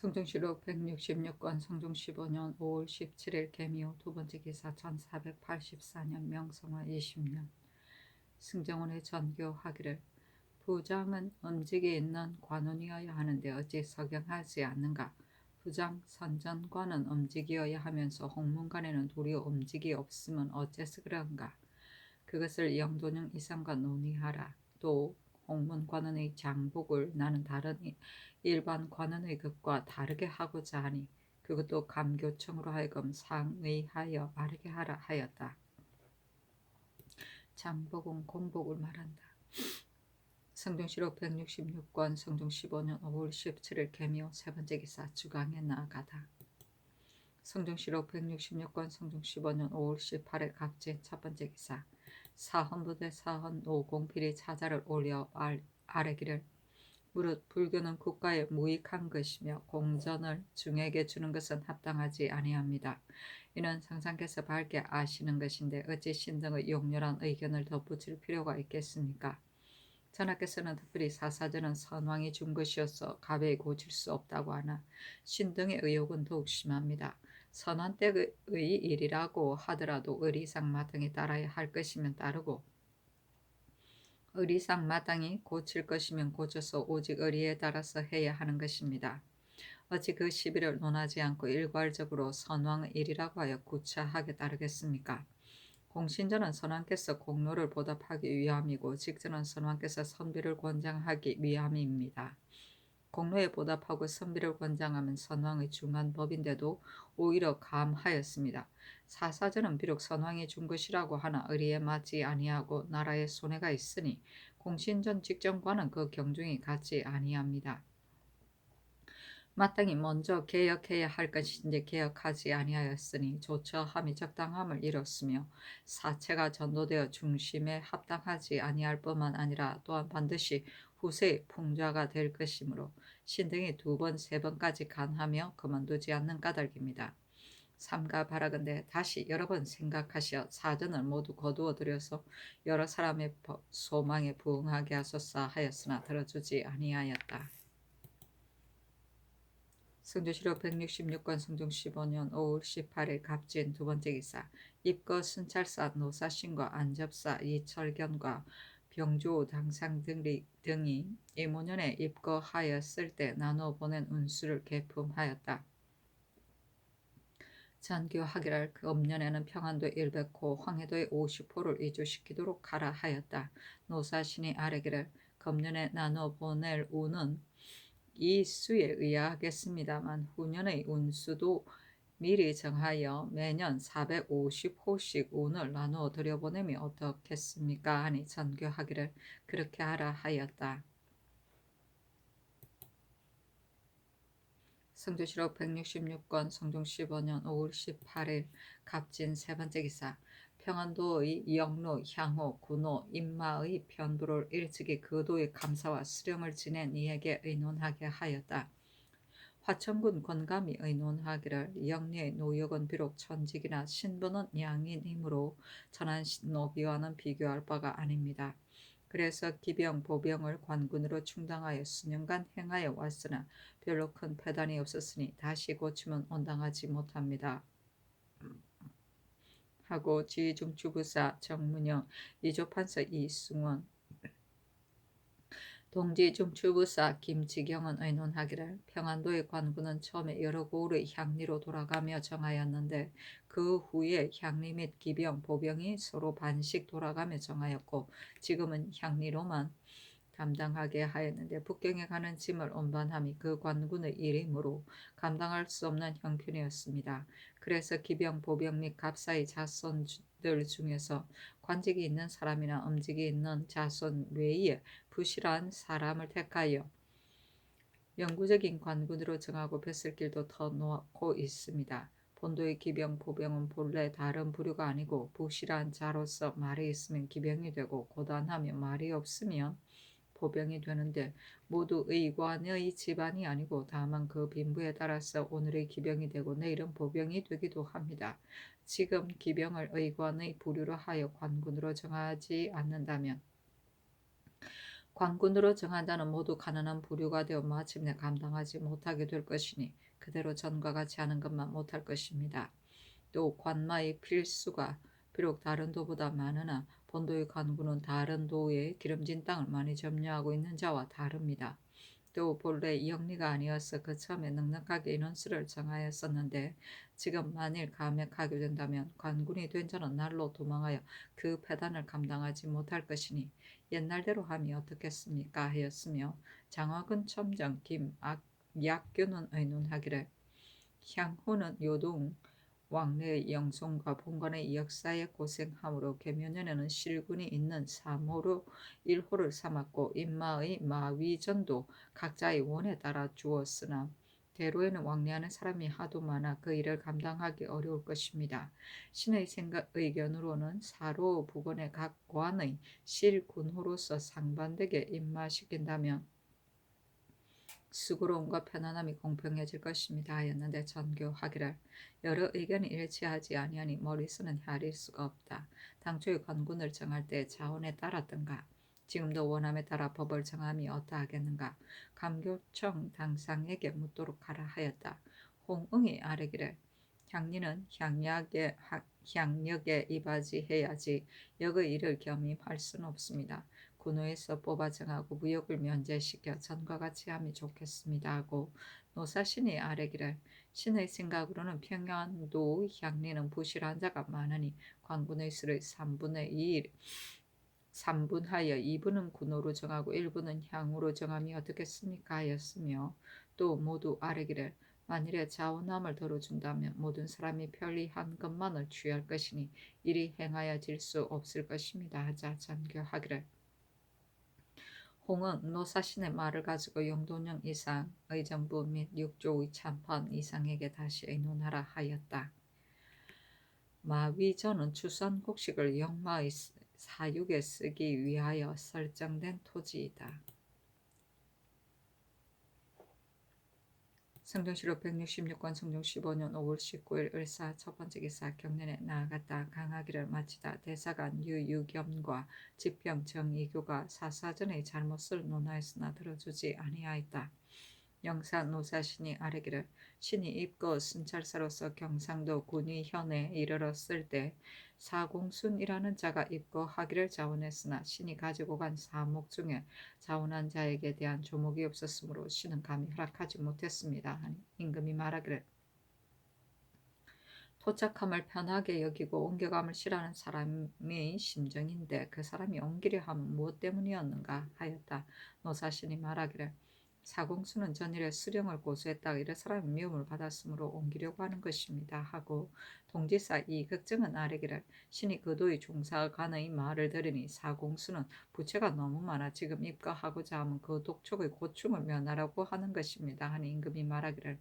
성중시록 166권 성중 15년 5월 17일 개미호 두번째 기사 1484년 명성화 20년 승정원의 전교하기를 부장은 음직에 있는 관원이어야 하는데 어찌 석영하지 않는가. 부장 선전관은 음직이어야 하면서 홍문관에는 도리어 음직이 없으면 어째서 그런가. 그것을 영도령 이상과 논의하라. 또 홍문관원의 장복을 나는 다른 일반 관원의 것과 다르게 하고자 하니 그것도 감교청으로 하여금 상의하여 바르게 하라 하였다. 장복은 공복을 말한다. 성중시록 166권 성중 15년 5월 17일 개미호 세번째 기사 주강에 나아가다. 성중시록 166권 성중 15년 5월 18일 갑진 첫번째 기사 사헌부대 사헌 노공필이 차자를 올려 아뢰기를 무릇 불교는 국가에 무익한 것이며 공전을 중에게 주는 것은 합당하지 아니합니다. 이는 상상께서 밝게 아시는 것인데 어찌 신등의 용렬한 의견을 덧붙일 필요가 있겠습니까? 전하께서는 특별히 사사전은 선왕이 준 것이어서 가벼이 고칠 수 없다고 하나 신등의 의혹은 더욱 심합니다. 선왕 때의 일이라고 하더라도 의리상 마땅히 따라야 할 것이면 따르고 의리상 마땅히 고칠 것이면 고쳐서 오직 의리에 따라서 해야 하는 것입니다. 어찌 그 시비를 논하지 않고 일괄적으로 선왕의 일이라고 하여 구차하게 따르겠습니까? 공신전은 선왕께서 공로를 보답하기 위함이고 직전은 선왕께서 선비를 권장하기 위함입니다. 공로에 보답하고 선비를 권장하면 선왕의 중한 법인데도 오히려 감하였습니다. 사사전은 비록 선왕이 준 것이라고 하나 의리에 맞지 아니하고 나라에 손해가 있으니 공신전 직전과는 그 경중이 같지 아니합니다. 마땅히 먼저 개혁해야 할 것인지 개혁하지 아니하였으니 조처함이 적당함을 이뤘으며 사체가 전도되어 중심에 합당하지 아니할 뿐만 아니라 또한 반드시 후세의 풍자가 될 것이므로 신등이 2번, 3번까지 간하며 그만두지 않는 까닭입니다. 삼가 바라건대 다시 여러 번 생각하시어 사전을 모두 거두어 들여서 여러 사람의 소망에 부응하게 하소서 하였으나 들어주지 아니하였다. 성주시록 166권 성중 15년 5월 18일 갑진 두번째 기사 입거 순찰사 노사신과 안접사 이철견과 병조 당상 등이 이모년에 입거하였을 때 나누어 보낸 운수를 개품하였다. 전교하기를 그 업년에는 평안도 100호 황해도에 50호를 이주시키도록 하라 하였다. 노사신이 아뢰기를 금년에 나누어 보낼 운은 이 수에 의하겠습니다만 후년의 운수도 미리 정하여 매년 450호씩 운을 나누어 들여보내면 어떻겠습니까? 하니 전교하기를 그렇게 하라 하였다. 성주시록 166권 성중 15년 5월 18일 갑진 세번째 기사 평안도의 영로, 향호, 군호, 임마의 편부를 일찍이 그 도의 감사와 수령을 지낸 이에게 의논하게 하였다. 화천군 권감이 의논하기를 영리의 노역은 비록 천직이나 신분은 양인이므로 천한 노비와는 비교할 바가 아닙니다. 그래서 기병, 보병을 관군으로 충당하여 수년간 행하여 왔으나 별로 큰 패단이 없었으니 다시 고치면 온당하지 못합니다. 하고 지중추부사 정문영, 이조판서 이승원, 동지중추부사 김지경은 의논하기를 평안도의 관군은 처음에 여러 고을의 향리로 돌아가며 정하였는데 그 후에 향리 및 기병, 보병이 서로 반씩 돌아가며 정하였고 지금은 향리로만 담당하게 하였는데 북경에 가는 짐을 운반함이 그 관군의 일이므로 감당할 수 없는 형편이었습니다. 그래서 기병, 보병 및 갑사의 자손들 중에서 관직이 있는 사람이나 음직이 있는 자손 외에 부실한 사람을 택하여 영구적인 관군으로 정하고 뱃슬길도 더 놓고 있습니다. 본도의 기병, 보병은 본래 다른 부류가 아니고 부실한 자로서 말이 있으면 기병이 되고 고단하며 말이 없으면 보병이 되는데 모두 의관의 집안이 아니고 다만 그 빈부에 따라서 오늘의 기병이 되고 내일은 보병이 되기도 합니다. 지금 기병을 의관의 부류로 하여 관군으로 정하지 않는다면 관군으로 정한 자는 모두 가난한 부류가 되어 마침내 감당하지 못하게 될 것이니 그대로 전과 같이 하는 것만 못할 것입니다. 또 관마의 필수가 비록 다른 도보다 많으나 본도의 관군은 다른 도의 기름진 땅을 많이 점유하고 있는 자와 다릅니다. 또 본래 영리가 아니어서 그 처음에 넉넉하게 인원수를 정하였었는데 지금 만일 감액하게 된다면 관군이 된 자는 날로 도망하여 그 패단을 감당하지 못할 것이니 옛날대로 함이 어떻겠습니까 하였으며 장화근 첨정 약교는 의논하기를 향후는 요동 왕래의 영송과 본관의 역사에 고생함으로 계면연에는 실군이 있는 3호로 1호를 삼았고 인마의 마위전도 각자의 원에 따라 주었으나 대로에는 왕래하는 사람이 하도 많아 그 일을 감당하기 어려울 것입니다. 신의 의견으로는 사로 부근의 각 관의 실군호로서 상반되게 임마시킨다면 수고로움과 편안함이 공평해질 것입니다 하였는데 전교하기를 여러 의견이 일치하지 아니하니 머리쓰는 헤아릴 수가 없다. 당초의 관군을 정할 때 자원에 따랐던가 지금도 원함에 따라 법을 정함이 어떠하겠는가. 감교청 당상에게 묻도록 하라 하였다. 홍응이 아뢰기를 향리는 향력에 이바지해야지 역의 일을 겸임할 수는 없습니다. 군호에서 뽑아 정하고 무역을 면제시켜 전과 같이 함이 좋겠습니다 하고 노사신이 아뢰기를 신의 생각으로는 평안도 향리는 부실한 자가 많으니 관군의 수를 3분의 2 3분하여 2분은 군호로 정하고 1분은 향으로 정함이 어떻겠습니까 하였으며 또 모두 아뢰기를 만일에 자원함을 덜어준다면 모든 사람이 편리한 것만을 취할 것이니 이리 행하여질 수 없을 것입니다 하자 전교하기를 홍은 노사신의 말을 가지고 영돈령 이상 의정부 및 육조의 참판 이상에게 다시 의논하라 하였다. 마위전은 추선 곡식을 영마의 사육에 쓰기 위하여 설정된 토지이다. 성종실록 166권 성종 15년 5월 19일 을사 첫번째 기사 경년에 나아갔다. 강하기를 마치다. 대사관 유유겸과 지평 정이교가 사사전의 잘못을 논하였으나 들어주지 아니하였다. 영사 노사신이 아뢰기를 신이 입거 순찰사로서 경상도 군의현에 이르렀을 때 사공순이라는 자가 입거하기를 자원했으나 신이 가지고 간 사목 중에 자원한 자에게 대한 조목이 없었으므로 신은 감히 허락하지 못했습니다. 하니 임금이 말하기를 토착함을 편하게 여기고 옮겨감을 싫어하는 사람의 심정인데 그 사람이 옮기려 함은 무엇 때문이었는가 하였다. 노사신이 말하기를 사공수는 전일에 수령을 고소했다가 이래 사람이 미움을 받았으므로 옮기려고 하는 것입니다 하고 동지사 이극정은 아뢰기를 신이 그도의 종사관의 말을 들으니 사공수는 부채가 너무 많아 지금 입거하고자 하면 그 독촉의 고충을 면하라고 하는 것입니다 하니 임금이 말하기를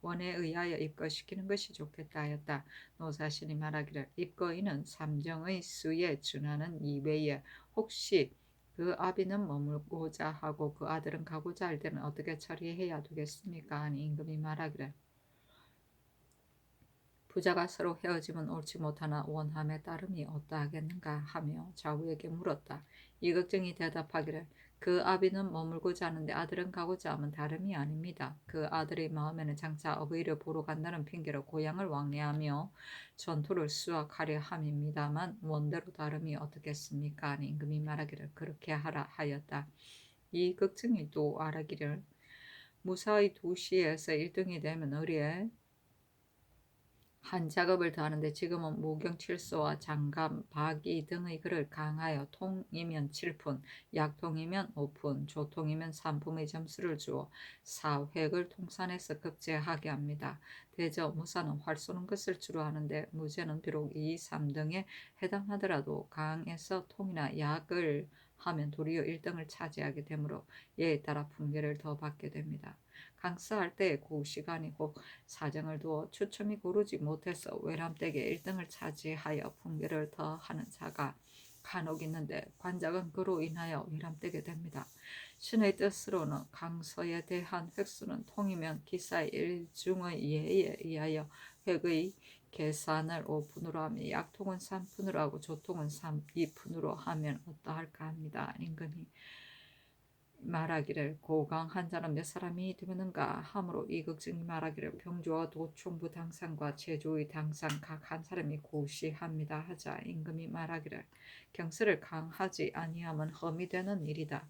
원에 의하여 입거시키는 것이 좋겠다 하였다. 노사신이 말하기를 입거인은 삼정의 수에 준하는 이외에 혹시 그 아비는 머물고자 하고 그 아들은 가고자 할 때는 어떻게 처리해야 되겠습니까? 하니 임금이 말하기를 부자가 서로 헤어짐은 옳지 못하나 원함에 따름이 어떠하겠는가 하며 좌우에게 물었다. 이극정이 대답하기를 그 아비는 머물고자 하는데 아들은 가고자 하면 다름이 아닙니다. 그 아들의 마음에는 장차 어버이를 보러 간다는 핑계로 고향을 왕래하며 전토를 수확하려 함입니다만 원대로 다름이 어떻겠습니까? 하니 임금이 말하기를 그렇게 하라 하였다. 이극정이 또 아뢰기를 무사의 도시에서 1등이 되면 의뢰 한 작업을 더하는데 지금은 무경칠소와 장감, 박이 등의 글을 강하여 통이면 7푼, 약통이면 5푼, 조통이면 3품의 점수를 주어 사획을 통산해서 급제하게 합니다. 대저 무사는 활 쏘는 것을 주로 하는데 무제는 비록 2, 3등에 해당하더라도 강에서 통이나 약을 하면 도리어 1등을 차지하게 되므로 예에 따라 분계를 더 받게 됩니다. 강사할 때 그 시간이 혹 사정을 두어 추첨이 고르지 못해서 외람댁에 1등을 차지하여 분계를 더하는 자가 간혹 있는데 관작은 그로 인하여 외람되게 됩니다. 신의 뜻으로는 강서에 대한 획수는 통이면 기사의 일중의 예에 의하여 획의 계산을 5푼으로 하며 약통은 3푼으로 하고 조통은 2푼으로 하면 어떠할까 합니다. 임금이 말하기를 고강한 자는 몇 사람이 되는가 하므로 이극증이 말하기를 병조와 도총부 당상과 제조의 당상 각 한 사람이 고시합니다 하자 임금이 말하기를 경슬을 강하지 아니함은 험이 되는 일이다.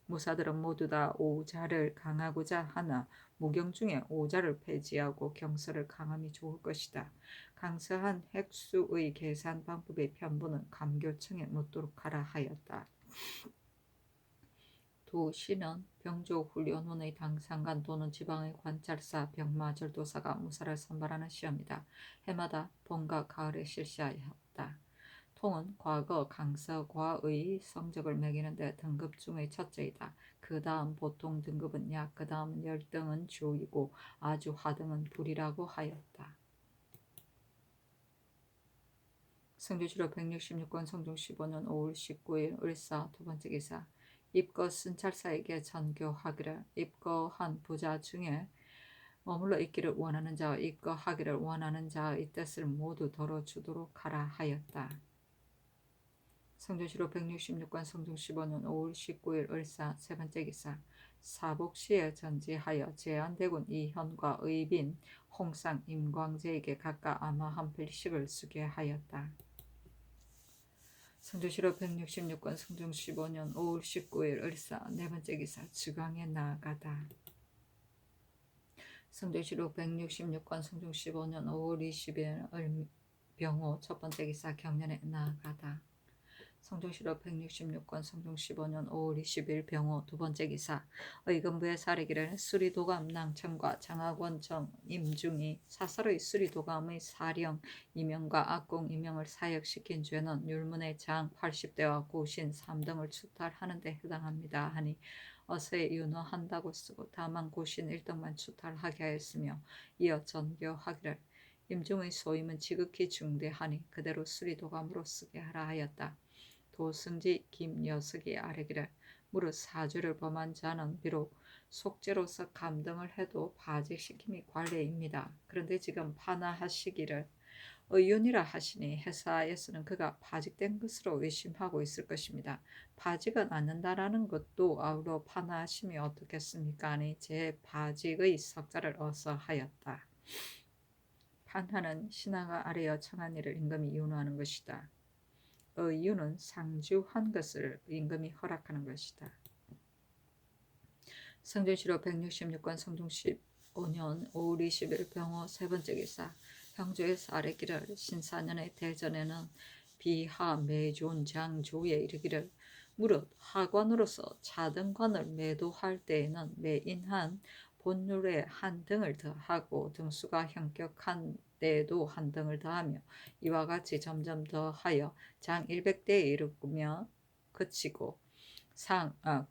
무사들은 모두 다 오자를 강하고자 하나 무경 중에 오자를 폐지하고 경설을 강함이 좋을 것이다. 강서한 핵수의 계산 방법의 편부는 감교청에 묻도록 하라 하였다. 도시는 병조훈련원의 당상관 또는 지방의 관찰사, 병마절도사가 무사를 선발하는 시험이다. 해마다 봄과 가을에 실시하였다. 통은 과거 강서과의 성적을 매기는데 등급 중의 첫째이다. 그 다음 보통 등급은 약, 그 다음은 열등은 주이고 아주 하등은 불이라고 하였다. 성조실록 166권 성종 15년 5월 19일 을사 두 번째 기사 입거 순찰사에게 전교하기를 입거한 부자 중에 머물러 있기를 원하는 자와 입거하기를 원하는 자의 뜻을 모두 덜어주도록 하라 하였다. 성조실록 166권 성종 15년 5월 19일 을사 세 번째 기사 사복시에 전지하여 제한대군 이현과 의빈, 홍상, 임광재에게 각각 아마 한 필씩을 쓰게 하였다. 성조실록 166권 성종 15년 5월 19일 을사 네 번째 기사 주강에 나아가다. 성조실록 166권 성종 15년 5월 20일 병호 첫 번째 기사 경연에 나아가다. 성종실록 166권 성종 15년 5월 20일 병호 두 번째 기사 의금부의 사례기를 수리도감 낭천과 장학원정 임중이 사설의 수리도감의 사령 이명과 악공 이명을 사역시킨 죄는 율문의 장 80대와 고신 3등을 추탈하는 데 해당합니다 하니 어서에 윤허한다고 쓰고 다만 고신 1등만 추탈하게 하였으며 이어 전교하기를 임중의 소임은 지극히 중대하니 그대로 수리도감으로 쓰게 하라 하였다. 도승지 김여석이 아뢰기를 무릇 사죄를 범한 자는 비록 속죄로서 감등을 해도 파직시킴이 관례입니다. 그런데 지금 판하하시기를 의윤이라 하시니 회사에서는 그가 파직된 것으로 의심하고 있을 것입니다. 파직은 않는다라는 것도 아울러 판하하심이 어떻겠습니까? 아니 제 파직의 석자를 어서 하였다. 판하는 신하가 아뢰어 청한 일을 임금이 윤호하는 것이다. 이유는 상주한 것을 임금이 허락하는 것이다. 성종실록 166권 성종 15년 5월 20일 병호 세 번째 기사 형조에서 아뢰기를 신사년의 대전에는 비하 매존 장조에 이르기를 무릇 하관으로서 차등관을 매도할 때에는 매인한 본율에 한 등을 더하고 등수가 현격한 때에도 한 등을 더하며 이와 같이 점점 더하여 장 100대에 이르며 그치고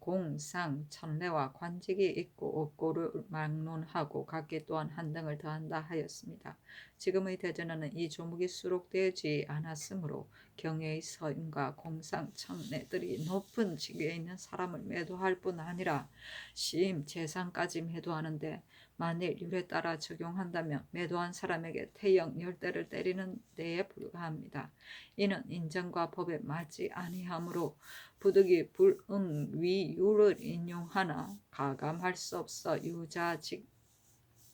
공상 천례와 관직이 있고 없고를 막론하고 각기 또한 한 등을 더한다 하였습니다. 지금의 대전에는 이 조목이 수록되지 않았으므로 경외의 서임과 공상 천례들이 높은 직위에 있는 사람을 매도할 뿐 아니라 시임 재상까지 매도하는데 만일 율에 따라 적용한다면 매도한 사람에게 태형 10대를 때리는 데에 불과합니다. 이는 인정과 법에 맞지 아니하므로 부득이 불응위율을 인용하나 가감할 수 없어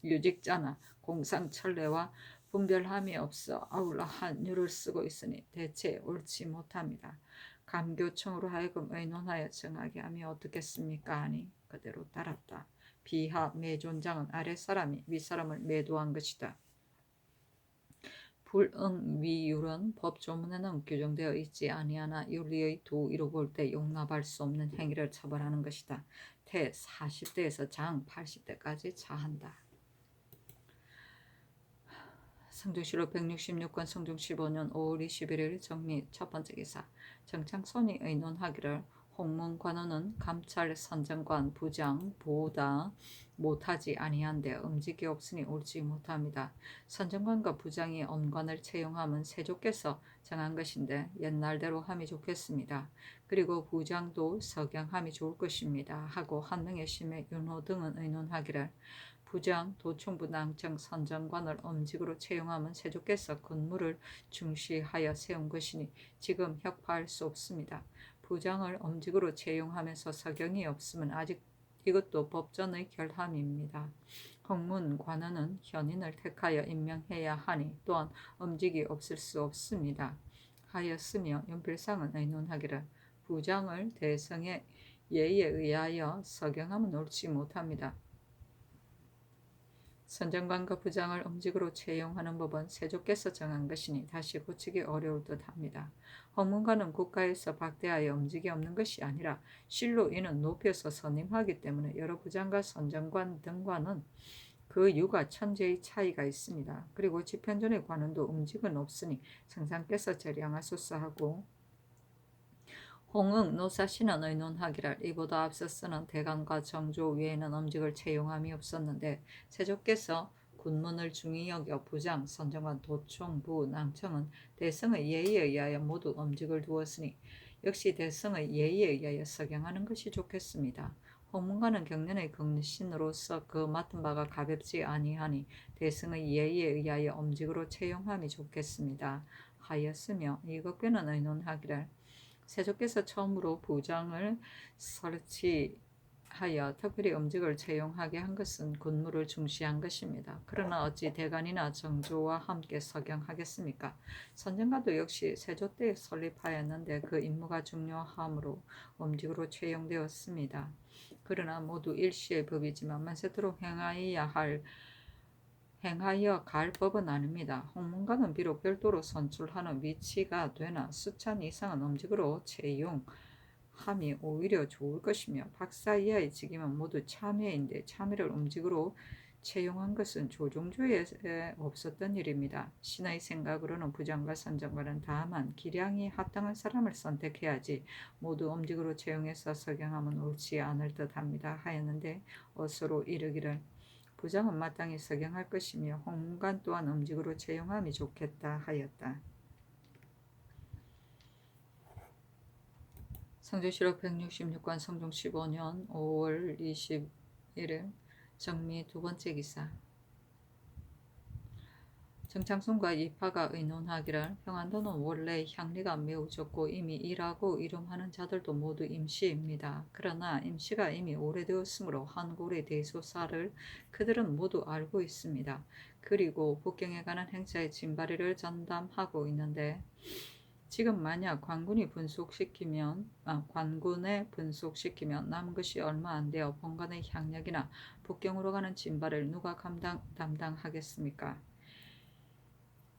유직자나 공상천례와 분별함이 없어 아울러 한율을 쓰고 있으니 대체 옳지 못합니다. 감교청으로 하여금 의논하여 정하게 하면 어떻겠습니까? 하니 그대로 따랐다. 비하 매존장은 아랫사람이 윗사람을 매도한 것이다. 불응위율은 법조문에는 규정되어 있지 아니하나 윤리의 도의로 볼 때 용납할 수 없는 행위를 처벌하는 것이다. 태 40대에서 장 80대까지 차한다. 성종실록 166권 성종 15년 5월 21일 정리 첫 번째 기사 정창손이 의논하기를 홍문관원은 감찰 선정관 부장 보다 못하지 아니한데 음직이 없으니 옳지 못합니다. 선정관과 부장이 엄관을 채용함은 세조께서 정한 것인데 옛날대로 함이 좋겠습니다. 그리고 부장도 석양함이 좋을 것입니다. 하고 한능의 심의 윤호 등은 의논하기를 부장, 도충부 낭청 선정관을 엄직으로 채용함은 세조께서 근무를 중시하여 세운 것이니 지금 혁파할 수 없습니다. 부장을 엄직으로 채용하면서 석영이 없으면 아직 이것도 법전의 결함입니다. 홍문 관원은 현인을 택하여 임명해야 하니 또한 엄직이 없을 수 없습니다. 하였으며 연필상은 의논하기를 부장을 대성의 예의에 의하여 석영하면 옳지 못합니다. 선정관과 부장을 엄직으로 채용하는 법은 세조께서 정한 것이니 다시 고치기 어려울 듯합니다. 헌문관은 국가에서 박대하여 엄직이 없는 것이 아니라 실로 이는 높여서 선임하기 때문에 여러 부장과 선정관 등과는 그 유가 천재의 차이가 있습니다. 그리고 집현전의 관원도 엄직은 없으니 성상께서 재량하소서 하고 홍응 노사신은 의논하기를 이보다 앞서 쓰는 대감과 정조 외에는 엄직을 채용함이 없었는데 세조께서 군문을 중히 여겨 부장, 선정관, 도총부, 낭청은 대성의 예의에 의하여 모두 엄직을 두었으니 역시 대성의 예의에 의하여 석양하는 것이 좋겠습니다. 홍문관은 경련의 긍신으로서 그 맡은 바가 가볍지 아니하니 대성의 예의에 의하여 엄직으로 채용함이 좋겠습니다. 하였으며 이것께는 의논하기를 세조께서 처음으로 부장을 설치하여 특별히 엄직을 채용하게 한 것은 군무를 중시한 것입니다. 그러나 어찌 대간이나 정조와 함께 석양하겠습니까? 선정관도 역시 세조 때 설립하였는데 그 임무가 중요하므로 엄직으로 채용되었습니다. 그러나 모두 일시의 법이지만 만세토록 행하여 갈 법은 아닙니다. 홍문관은 비록 별도로 선출하는 위치가 되나 수찬 이상은 엄직으로 채용함이 오히려 좋을 것이며 박사 이하의 직임은 모두 참회인데 참회를 엄직으로 채용한 것은 조종조에 없었던 일입니다. 신의 생각으로는 부장과 선정관은 다만 기량이 합당한 사람을 선택해야지 모두 엄직으로 채용해서 석양하면 옳지 않을 듯합니다. 하였는데 어서로 이르기를 부장은 마땅히 석양할 것이며 홍문관 또한 엄직으로 채용함이 좋겠다 하였다. 성조실록 166관 성종 15년 5월 21일 정미 두 번째 기사. 정창순과 이파가 의논하기를 평안도는 원래 향리가 매우 적고 이미 일하고 이름하는 자들도 모두 임시입니다. 그러나 임시가 이미 오래되었으므로 한골의 대소사를 그들은 모두 알고 있습니다. 그리고 북경에 관한 행사의 진발이를 전담하고 있는데 지금 만약 관군에 분속시키면 남은 것이 얼마 안 되어 본관의 향력이나 북경으로 가는 진발을 누가 담당하겠습니까?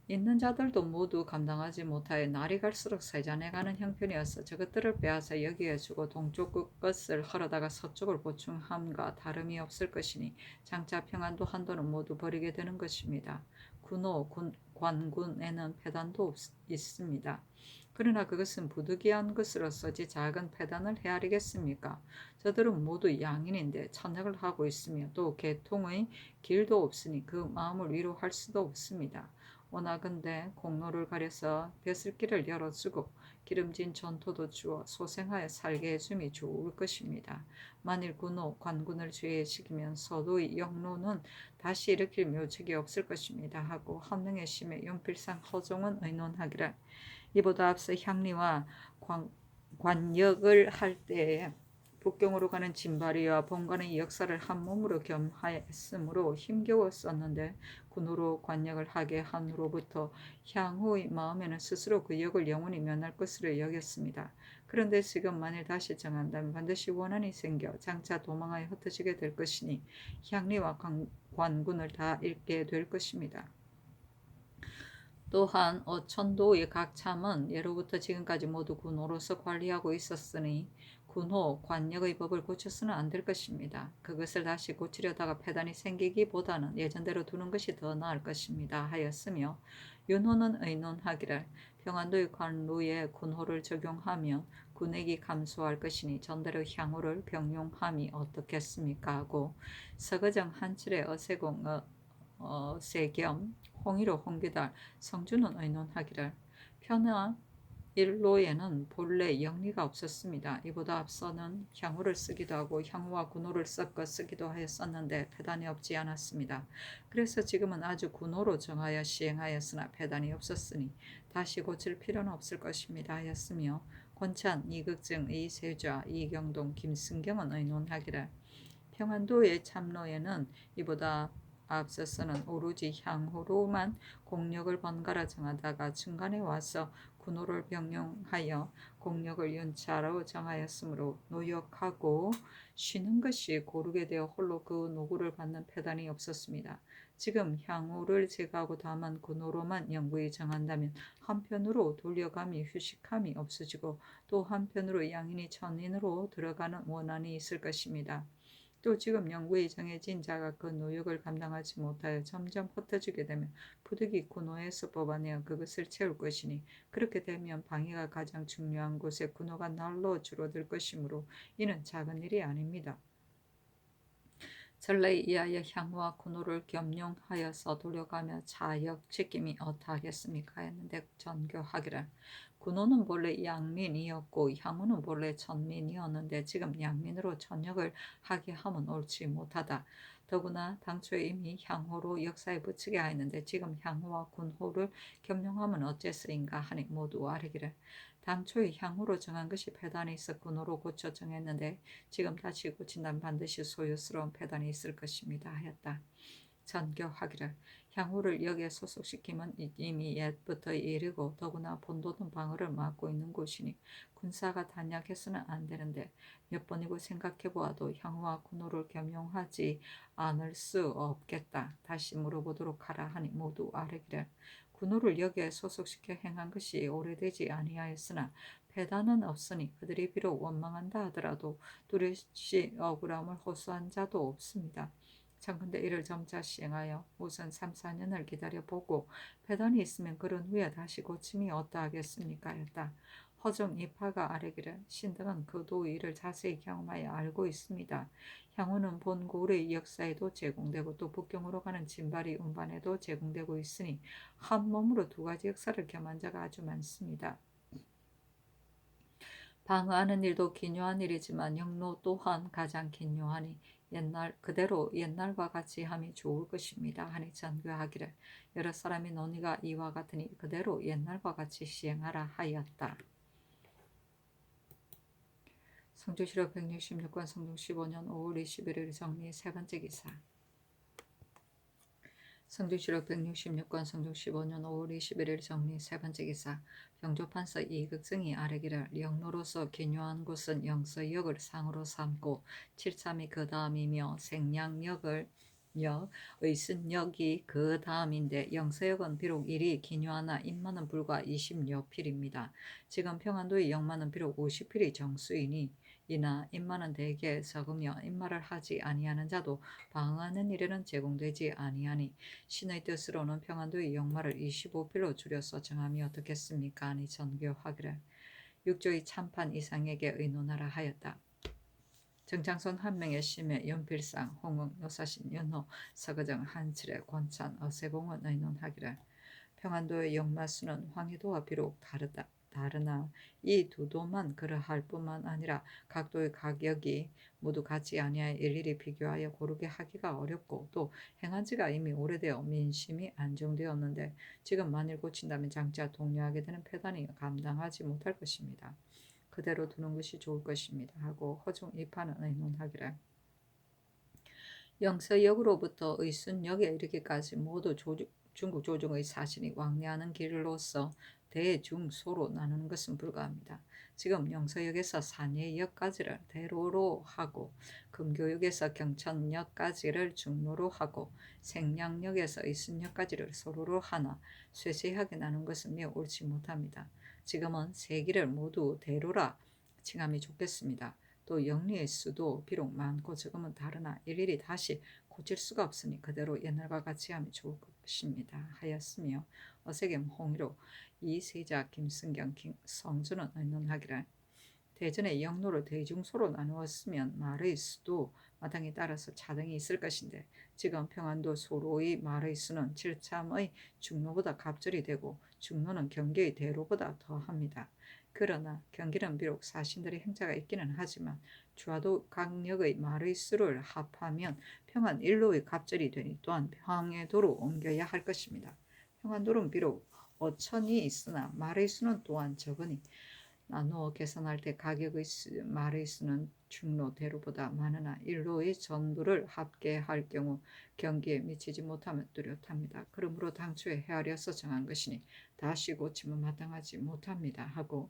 있는 자들도 모두 감당하지 못하여 날이 갈수록 세잔해가는 형편이어서 저것들을 빼앗아 여기에 주고 동쪽 것을 헐어다가 서쪽을 보충함과 다름이 없을 것이니 장차 평안도 한도는 모두 버리게 되는 것입니다. 군호, 관군에는 패단도 있습니다. 그러나 그것은 부득이한 것으로서지 작은 패단을 헤아리겠습니까? 저들은 모두 양인인데 천역을 하고 있으며 또 개통의 길도 없으니 그 마음을 위로할 수도 없습니다. 원하건대 공로를 가려서 벼슬길을 열어주고 기름진 전토도 주어 소생하여 살게 해줌이 좋을 것입니다. 만일 군호, 관군을 제외시키면 서도의 영로는 다시 일으킬 묘책이 없을 것입니다. 하고 한명의 심에 연필상 허종은 의논하기를 이보다 앞서 향리와 관역을 할 때에 북경으로 가는 진발이와 본관의 역사를 한 몸으로 겸하였으므로 힘겨웠었는데 군으로 관역을 하게 한 후로부터 향후의 마음에는 스스로 그 역을 영원히 면할 것으로 여겼습니다. 그런데 지금 만일 다시 정한다면 반드시 원한이 생겨 장차 도망하여 흩어지게 될 것이니 향리와 관군을 다 잃게 될 것입니다. 또한 어천도의 각 참은 예로부터 지금까지 모두 군호로서 관리하고 있었으니 군호, 관역의 법을 고쳐서는 안 될 것입니다. 그것을 다시 고치려다가 패단이 생기기보다는 예전대로 두는 것이 더 나을 것입니다. 하였으며 윤호는 의논하기를 평안도의 관루에 군호를 적용하면 군액이 감소할 것이니 전대로 향후를 병용함이 어떻겠습니까? 하고 서거정 한칠의 어세공 세겸 홍의로 홍기달 성주는 의논하기를 편하 일로에는 본래 영리가 없었습니다. 이보다 앞서는 향후를 쓰기도 하고 향후와 군호를 섞어 쓰기도 하였었는데 패단이 없지 않았습니다. 그래서 지금은 아주 군호로 정하여 시행하였으나 패단이 없었으니 다시 고칠 필요는 없을 것입니다. 하였으며 권찬, 이극증, 이세좌, 이경동, 김승경은 의논하기를 평안도의 참로에는 이보다 앞서서는 오로지 향후로만 공력을 번갈아 정하다가 중간에 와서 군호를 병용하여 공력을 연차로 정하였으므로 노역하고 쉬는 것이 고르게 되어 홀로 그 노고를 받는 패단이 없었습니다. 지금 향후를 제거하고 다만 군호로만 영구히 정한다면 한편으로 돌려감이 휴식함이 없어지고 또 한편으로 양인이 천인으로 들어가는 원한이 있을 것입니다. 또 지금 영구히 정해진 자가 그 노역을 감당하지 못하여 점점 흩어지게 되면 부득이 군호에서 뽑아내어 그것을 채울 것이니 그렇게 되면 방해가 가장 중요한 곳에 군호가 날로 줄어들 것이므로 이는 작은 일이 아닙니다. 전례에 의하여 향후와 군호를 겸용하여서 돌려가며 자역지킴이 어떠하겠습니까 했는데 전교하기를 군호는 본래 양민이었고 향후는 본래 천민이었는데 지금 양민으로 전역을 하게 하면 옳지 못하다. 더구나 당초에 이미 향후로 역사에 붙이게 하였는데 지금 향후와 군호를 겸용하면 어째서인가 하니 모두 아뢰기를 당초에 향후로 정한 것이 패단이 있어 군호로 고쳐 정했는데 지금 다시 고친다면 반드시 소요스러운 패단이 있을 것입니다 하였다. 전교하기를 향후를 여기에 소속시키면 이미 옛부터 이르고 더구나 본도는 방어를 막고 있는 곳이니 군사가 단약해서는 안 되는데 몇 번이고 생각해 보아도 향후와 군호를 겸용하지 않을 수 없겠다. 다시 물어보도록 하라 하니 모두 아뢰기를 군호를 여기에 소속시켜 행한 것이 오래되지 아니하였으나 패단은 없으니 그들이 비록 원망한다 하더라도 뚜렷이 억울함을 호소한 자도 없습니다. 청컨대 이를 점차 시행하여 우선 3, 4년을 기다려보고 패단이 있으면 그런 후에 다시 고침이 어떠하겠습니까 했다. 허종 이파가 아뢰기를 신등은 그 도의를 자세히 경험하여 알고 있습니다. 향후는 본 고을의 역사에도 제공되고 또 북경으로 가는 진발이 운반에도 제공되고 있으니 한 몸으로 두 가지 역사를 겸한 자가 아주 많습니다. 방어하는 일도 기묘한 일이지만 영로 또한 가장 기묘하니 그대로 옛날과 같이 함이 좋을 것입니다. 하니 전교하기를 여러 사람이 논의가 이와 같으니 그대로 옛날과 같이 시행하라 하였다. 성주시로 166권 성중 15년 5월 21일 정리 세 번째 기사. 성주시록 166권 성중 15년 5월 21일 정리 세 번째 기사. 병조판서 이극증이 아뢰기를 영로로서 기묘한 곳은 영서역을 상으로 삼고 칠삼이 그 다음이며 생량역을 의순역이 그 다음인데 영서역은 비록 일이 기묘하나 인마는 불과 20여 필입니다. 지금 평안도의 영마는 비록 50필이 정수이니 이나 인마는 대개 적으며 인마를 하지 아니하는 자도 방어하는 일에는 제공되지 아니하니 신의 뜻으로는 평안도의 영마를 25필로 줄여서 정함이 어떻겠습니까? 하니 전교하기를 육조의 참판 이상에게 의논하라 하였다. 정창손 한명의 심해 연필상 홍응 노사신 연호 서거정 한칠의 권찬 어세봉은 의논하기를 평안도의 영마수는 황해도와 비록 다르나 이 두 도만 그러할 뿐만 아니라 각 도의 가격이 모두 같지 아니하여 일일이 비교하여 고르게 하기가 어렵고 또 행한 지가 이미 오래되어 민심이 안정되었는데 지금 만일 고친다면 장차 동료하게 되는 패단이 감당하지 못할 것입니다. 그대로 두는 것이 좋을 것입니다. 하고 허중 이파는 의논하기를 영서역으로부터 의순역에 이르기까지 모두 중국 조정의 사신이 왕래하는 길로서 대중소로 나누는 것은 불가합니다. 지금 영서역에서 산예역까지를 대로로 하고 금교역에서 경천역까지를 중로로 하고 생량역에서 의순역까지를 소로로 하나 쇠쇠하게 나눈 것은 매우 옳지 못합니다. 지금은 세 길을 모두 대로라 칭함이 좋겠습니다. 또 영리의 수도 비록 많고 적으면 다르나 일일이 다시 고칠 수가 없으니 그대로 옛날과 같이 하면 좋을 것입니다. 하였으며 어세겜 홍의로 이세자 김승경 성주는 의논하기를 대전의 영로를 대중소로 나누었으면 말의 수도 마땅히 따라서 차등이 있을 것인데 지금 평안도 소로의 말의 수는 칠참의 중로보다 갑절이 되고 중로는 경계의 대로보다 더합니다. 그러나 경기는 비록 사신들의 행차가 있기는 하지만 주화도 강력의 말의 수를 합하면 평안 일로의 갑절이 되니 또한 평안도로 옮겨야 할 것입니다. 평안도는 비록 5천이 있으나 말의 수는 또한 적으니 나누어 계산할 때 가격의 말의 수는 중로대로보다 많으나 일로의 전부를 합계할 경우 경기에 미치지 못하면 뚜렷합니다. 그러므로 당초에 헤아려서 정한 것이니 다시 고치면 마땅하지 못합니다 하고,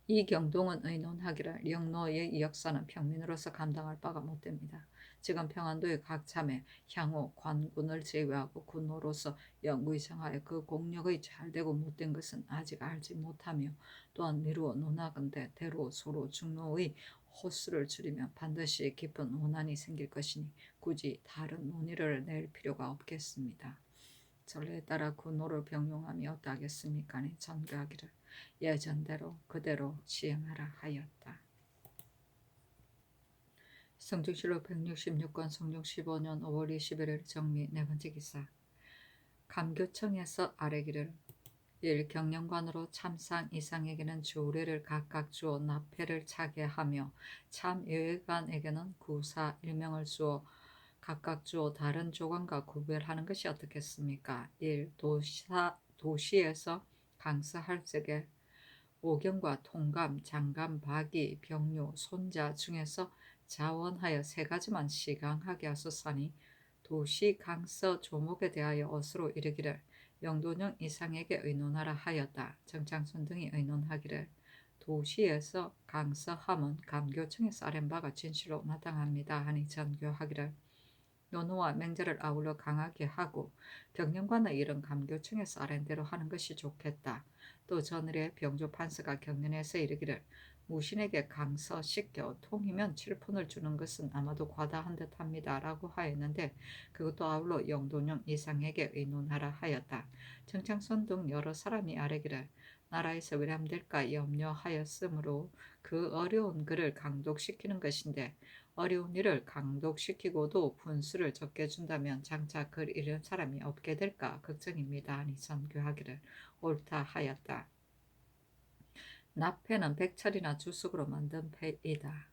이 경동은 의논하기를 영로의 역사는 평민으로서 감당할 바가 못됩니다. 지금 평안도의 각 참에 향후 관군을 제외하고 군노로서 영구의정하여 그 공력의 잘되고 못된 것은 아직 알지 못하며, 또한 미루어 논하건대 대로 서로 중로의 호수를 줄이면 반드시 깊은 원한이 생길 것이니 굳이 다른 논의를 낼 필요가 없겠습니다. 전례에 따라 군노를 병용함이 어떠하겠습니까? 전교하기를 예전대로 그대로 시행하라 하였다. 성중실록 166권 성중 15년 5월 21일 정리. 네 번째 기사. 감교청에서 아뢰기를 1. 경영관으로 참상 이상에게는 주례를 각각 주어 납패를 차게 하며 참여회관에게는 구사 1명을 주어 각각 주어 다른 조관과 구별하는 것이 어떻겠습니까? 1. 도시에서 강서할 적에 오경과 통감, 장감, 박이, 병류, 손자 중에서 자원하여 세 가지만 시강하게 하소서니 도시 강서 조목에 대하여 어스로 이르기를 영도령 이상에게 의논하라 하였다. 정창순 등이 의논하기를 도시에서 강서함은 감교청에서 아랜 바가 진실로 마땅합니다 하니 전교하기를 논어와 맹자를 아울러 강하게 하고 경영관의 일은 감교청에서 아랜 대로 하는 것이 좋겠다. 또 전일에 병조 판서가 경련에서 이르기를 무신에게 강서 씻겨 통이면 칠푼을 주는 것은 아마도 과다한 듯합니다 라고 하였는데, 그것도 아울러 영도령 이상에게 의논하라 하였다. 정창선 등 여러 사람이 아뢰기를 나라에서 위람될까 염려하였으므로 그 어려운 글을 강독시키는 것인데, 어려운 일을 강독시키고도 분수를 적게 준다면 장차 글 읽은 사람이 없게 될까 걱정입니다 하니 전교하기를 옳다 하였다. 납패는 백철이나 주석으로 만든 패이다.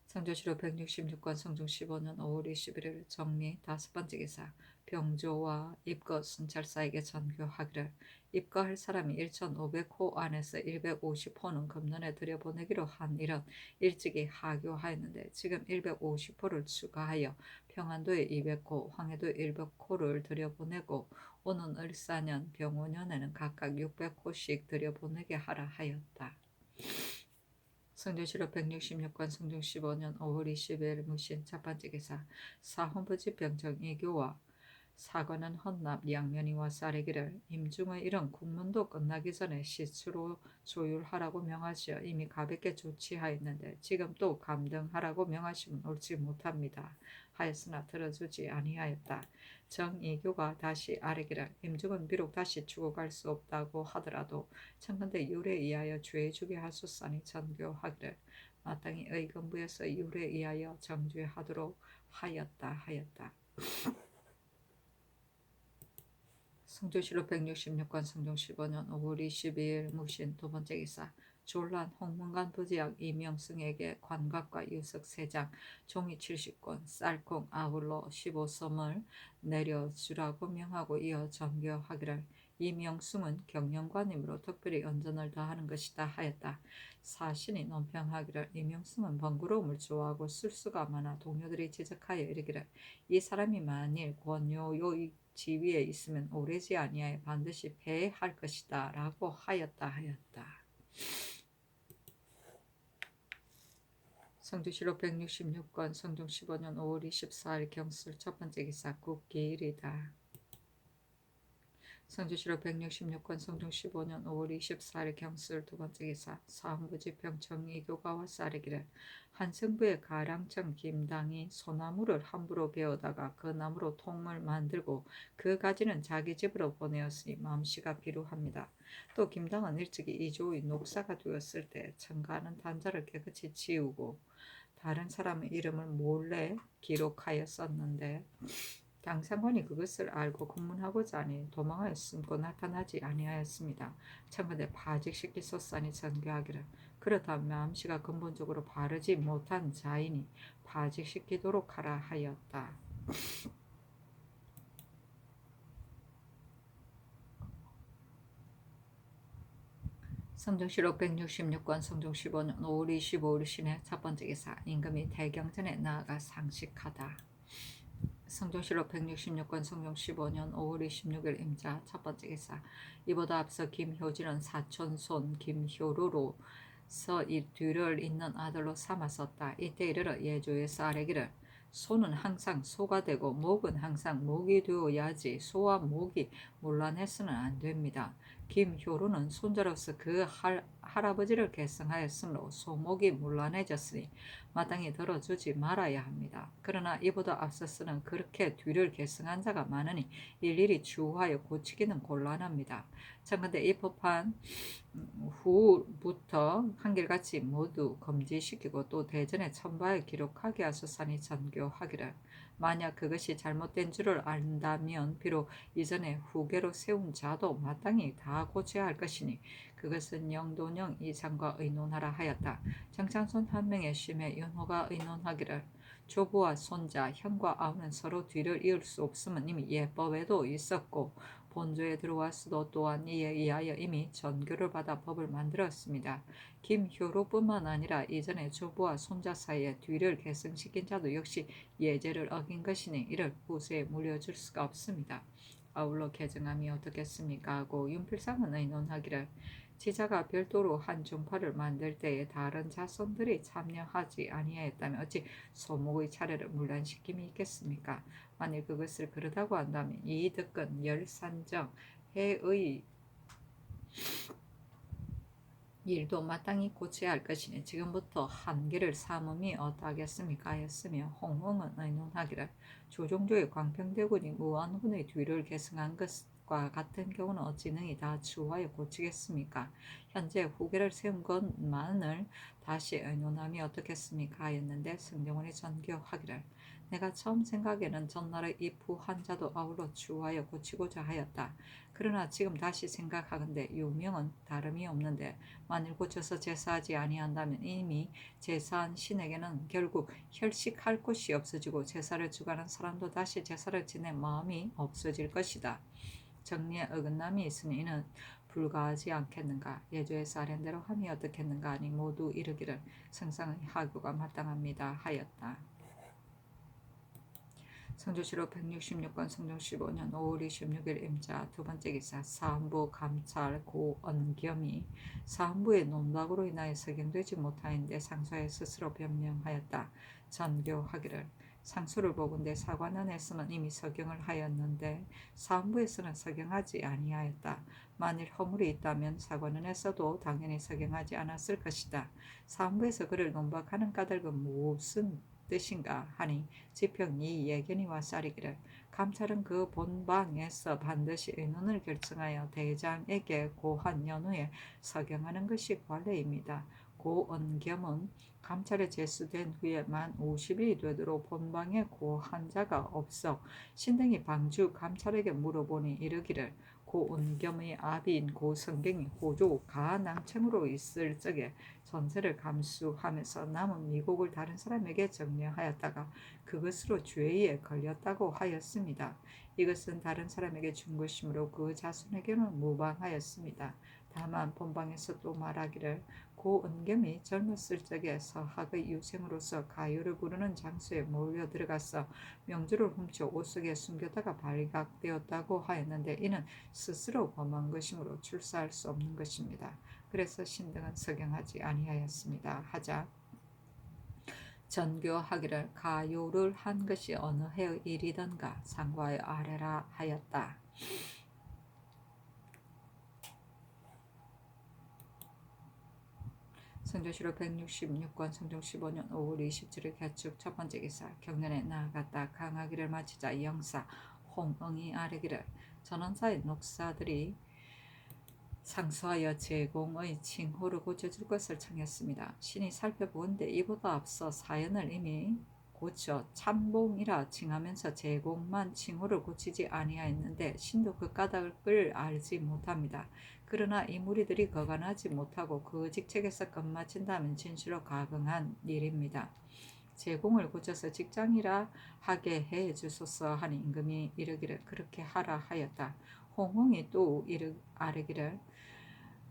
성조실록 166권 성중 15년 5월 21일 정리. 다섯 번째 기사. 병조와 입거 순찰사에게 전교하기를 입거할 사람이 1,500호 안에서 150호는 금년에 들여보내기로 한 일은 일찍이 하교하였는데 지금 150호를 추가하여 평안도에 200호, 황해도에 100호를 들여보내고 오는 을사년, 병오년에는 각각 600호씩 들여보내게 하라 하였다. 성조실록 166권 성중 15년 5월 20일 무신 첫 번째 기사. 사헌부지 병정 이교와 사관은 헌납 양면이와 쌀이기를 임중의 일은 국문도 끝나기 전에 시추로 조율하라고 명하시어 이미 가볍게 조치하였는데 지금 또 감등하라고 명하시면 옳지 못합니다 하였으나 들어주지 아니하였다. 정이교가 다시 아뢰기를 임중은 비록 다시 죽어갈 수 없다고 하더라도 청컨대 율에 의하여 죄주게 하소서니 전교하기를 마땅히 의금부에서 율에 의하여 정죄하도록 하였다. 성조실록 166권 성중 15년 5월 22일 무신 두 번째 기사. 졸란 홍문관 부지역 이명승에게 관각과 유석 3장, 종이 70권, 쌀콩 아울러 15섬을 내려주라고 명하고 이어 전교하기를 이명승은 경영관이므로 특별히 언전을 더하는 것이다 하였다. 사신이 논평하기를 이명승은 번거로움을 좋아하고 술수가 많아 동료들이 지적하여 이르기를 이 사람이 만일 권요의 지위에 있으면 오래지 아니하여 반드시 패할 것이다 라고 하였다. 성조실록 166권 성중 15년 5월 24일 경술 첫 번째 기사. 국기일이다. 성조실록 166권 성중 15년 5월 24일 경술 두 번째 기사. 사헌부지 병청 이교가와 쌀이기를 한승부의 가량청 김당이 소나무를 함부로 베어다가 그 나무로 통을 만들고 그 가지는 자기 집으로 보내었으니 마음씨가 비루합니다. 또 김당은 일찍이 이조의 녹사가 되었을 때 청가하는 단자를 깨끗이 지우고 다른 사람의 이름을 몰래 기록하였었는데 당상관이 그것을 알고 검문하고자 하니 도망하여 숨고 나타나지 아니하였습니다. 청컨대 파직시키소서니 전교하기를 그렇다면 마음씨가 근본적으로 바르지 못한 자이니 파직시키도록 하라 하였다. 성종실록 166권 성종 15년 5월 25일 신의 첫 번째 기사. 임금이 대경전에 나아가 상식하다. 성종실록 166권 성종 15년 5월 26일 임자 첫 번째 기사. 이보다 앞서 김효진은 사촌손 김효루로서 이 뒤를 잇는 아들로 삼았었다. 이때 이르러 예조에서 아뢰기를 소는 항상 소가 되고 목은 항상 목이 되어야지 소와 목이 문란해서는 안 됩니다. 김효루는 손자로서 그 할아버지를 계승하였으므로 소목이 문란해졌으니 마땅히 들어주지 말아야 합니다. 그러나 이보다 앞서서는 그렇게 뒤를 계승한 자가 많으니 일일이 추후하여 고치기는 곤란합니다. 참건대 이 법한 후부터 한결같이 모두 금지시키고 또 대전에 천바에 기록하게 하소서니 전교하기를. 만약 그것이 잘못된 줄을 안다면 비록 이전에 후계로 세운 자도 마땅히 다 고쳐야 할 것이니 그것은 영돈영 이상과 의논하라 하였다. 정찬손 한 명의 심에 윤호가 의논하기를 조부와 손자, 형과 아우는 서로 뒤를 이을 수 없음은 이미 예법에도 있었고 본조에 들어왔어도 또한 이에 의하여 이미 전교를 받아 법을 만들었습니다. 김효로뿐만 아니라 이전에 조부와 손자 사이에 뒤를 계승시킨 자도 역시 예제를 어긴 것이니 이를 후세에 물려줄 수가 없습니다. 아울러 개정함이 어떻겠습니까? 하고 윤필상은 의논하기를 지자가 별도로 한 종파를 만들 때에 다른 자손들이 참여하지 아니하였다면 어찌 소목의 차례를 문란시킴이 있겠습니까? 만일 그것을 그러다고 한다면 이 득은 열산정 해의 일도 마땅히 고쳐야 할 것이니 지금부터 한계를 삼음이 어떠하겠습니까? 하였으며 홍홍은 의논하기를 조종조의 광평대군이 무안군의 뒤를 계승한 것과 같은 경우는 어찌 능히 다 추후하여 고치겠습니까? 현재 후계를 세운 것만을 다시 의논함이 어떻겠습니까? 하였는데 승정원이 전교하기를 내가 처음 생각에는 전날의 이 부한자도 아울러 추후하여 고치고자 하였다. 그러나 지금 다시 생각하건대 유명은 다름이 없는데 만일 고쳐서 제사하지 아니한다면 이미 제사한 신에게는 결국 혈식할 곳이 없어지고 제사를 주관한 사람도 다시 제사를 지낼 마음이 없어질 것이다. 정리에 어긋남이 있으니 이는 불가하지 않겠는가. 예조에서 아랜대로 함이 어떻겠는가 하니 모두 이르기를 성상의 하교가 마땅합니다 하였다. 성조실록 166권 성종 15년 5월 26일 임자 두 번째 기사. 사헌부 감찰 고언겸이 사헌부의 논박으로 인하여 서경되지 못하였는데 상소에 스스로 변명하였다. 전교하기를 상소를 보건대 사관원에서는 이미 서경을 하였는데 사헌부에서는 서경하지 아니하였다. 만일 허물이 있다면 사관원에서도 당연히 서경하지 않았을 것이다. 사헌부에서 그를 논박하는 까닭은 무슨 뜻인가 하니 지평 이 예견이와 쌀이기를 감찰은 그 본방에서 반드시 의논을 결정하여 대장에게 고한 연후에 서경하는 것이 관례입니다. 고언겸은 감찰에 제수된 후에 만 50일이 되도록 본방에 고한 자가 없어 신등이 방주 감찰에게 물어보니 이르기를 고은겸의 아비인 고성경이 호조 가낭청으로 있을 적에 전세를 감수하면서 남은 미국을 다른 사람에게 정려하였다가 그것으로 죄에 걸렸다고 하였습니다. 이것은 다른 사람에게 준 것이므로 그 자손에게는 무방하였습니다. 다만 본방에서 또 말하기를 고은겸이 젊었을 적에 서학의 유생으로서 가요를 부르는 장소에 몰려 들어가서 명주를 훔쳐 옷 속에 숨겼다가 발각되었다고 하였는데 이는 스스로 범한 것이므로 출사할 수 없는 것입니다. 그래서 신등은 서경하지 아니하였습니다. 하자 전교하기를 가요를 한 것이 어느 해의 일이던가 상과에 아뢰라 하였다. 성조실록 166권 성종 15년 5월 27일 개축 첫 번째 기사. 경년에 나아갔다 강하기를 마치자 영사 홍응이 아뢰기를 전원사의 녹사들이 상소하여 제공의 칭호를 고쳐줄 것을 청했습니다. 신이 살펴보건대 이보다 앞서 사연을 이미 고쳐 참봉이라 칭하면서 제공만 칭호를 고치지 아니하였는데 신도 그 까닭을 알지 못합니다. 그러나 이 무리들이 거간하지 못하고 그 직책에서 끝마친다면 진실로 가긍한 일입니다. 제공을 고쳐서 직장이라 하게 해 주소서 하니 임금이 이르기를 그렇게 하라 하였다. 홍홍이 또 아뢰기를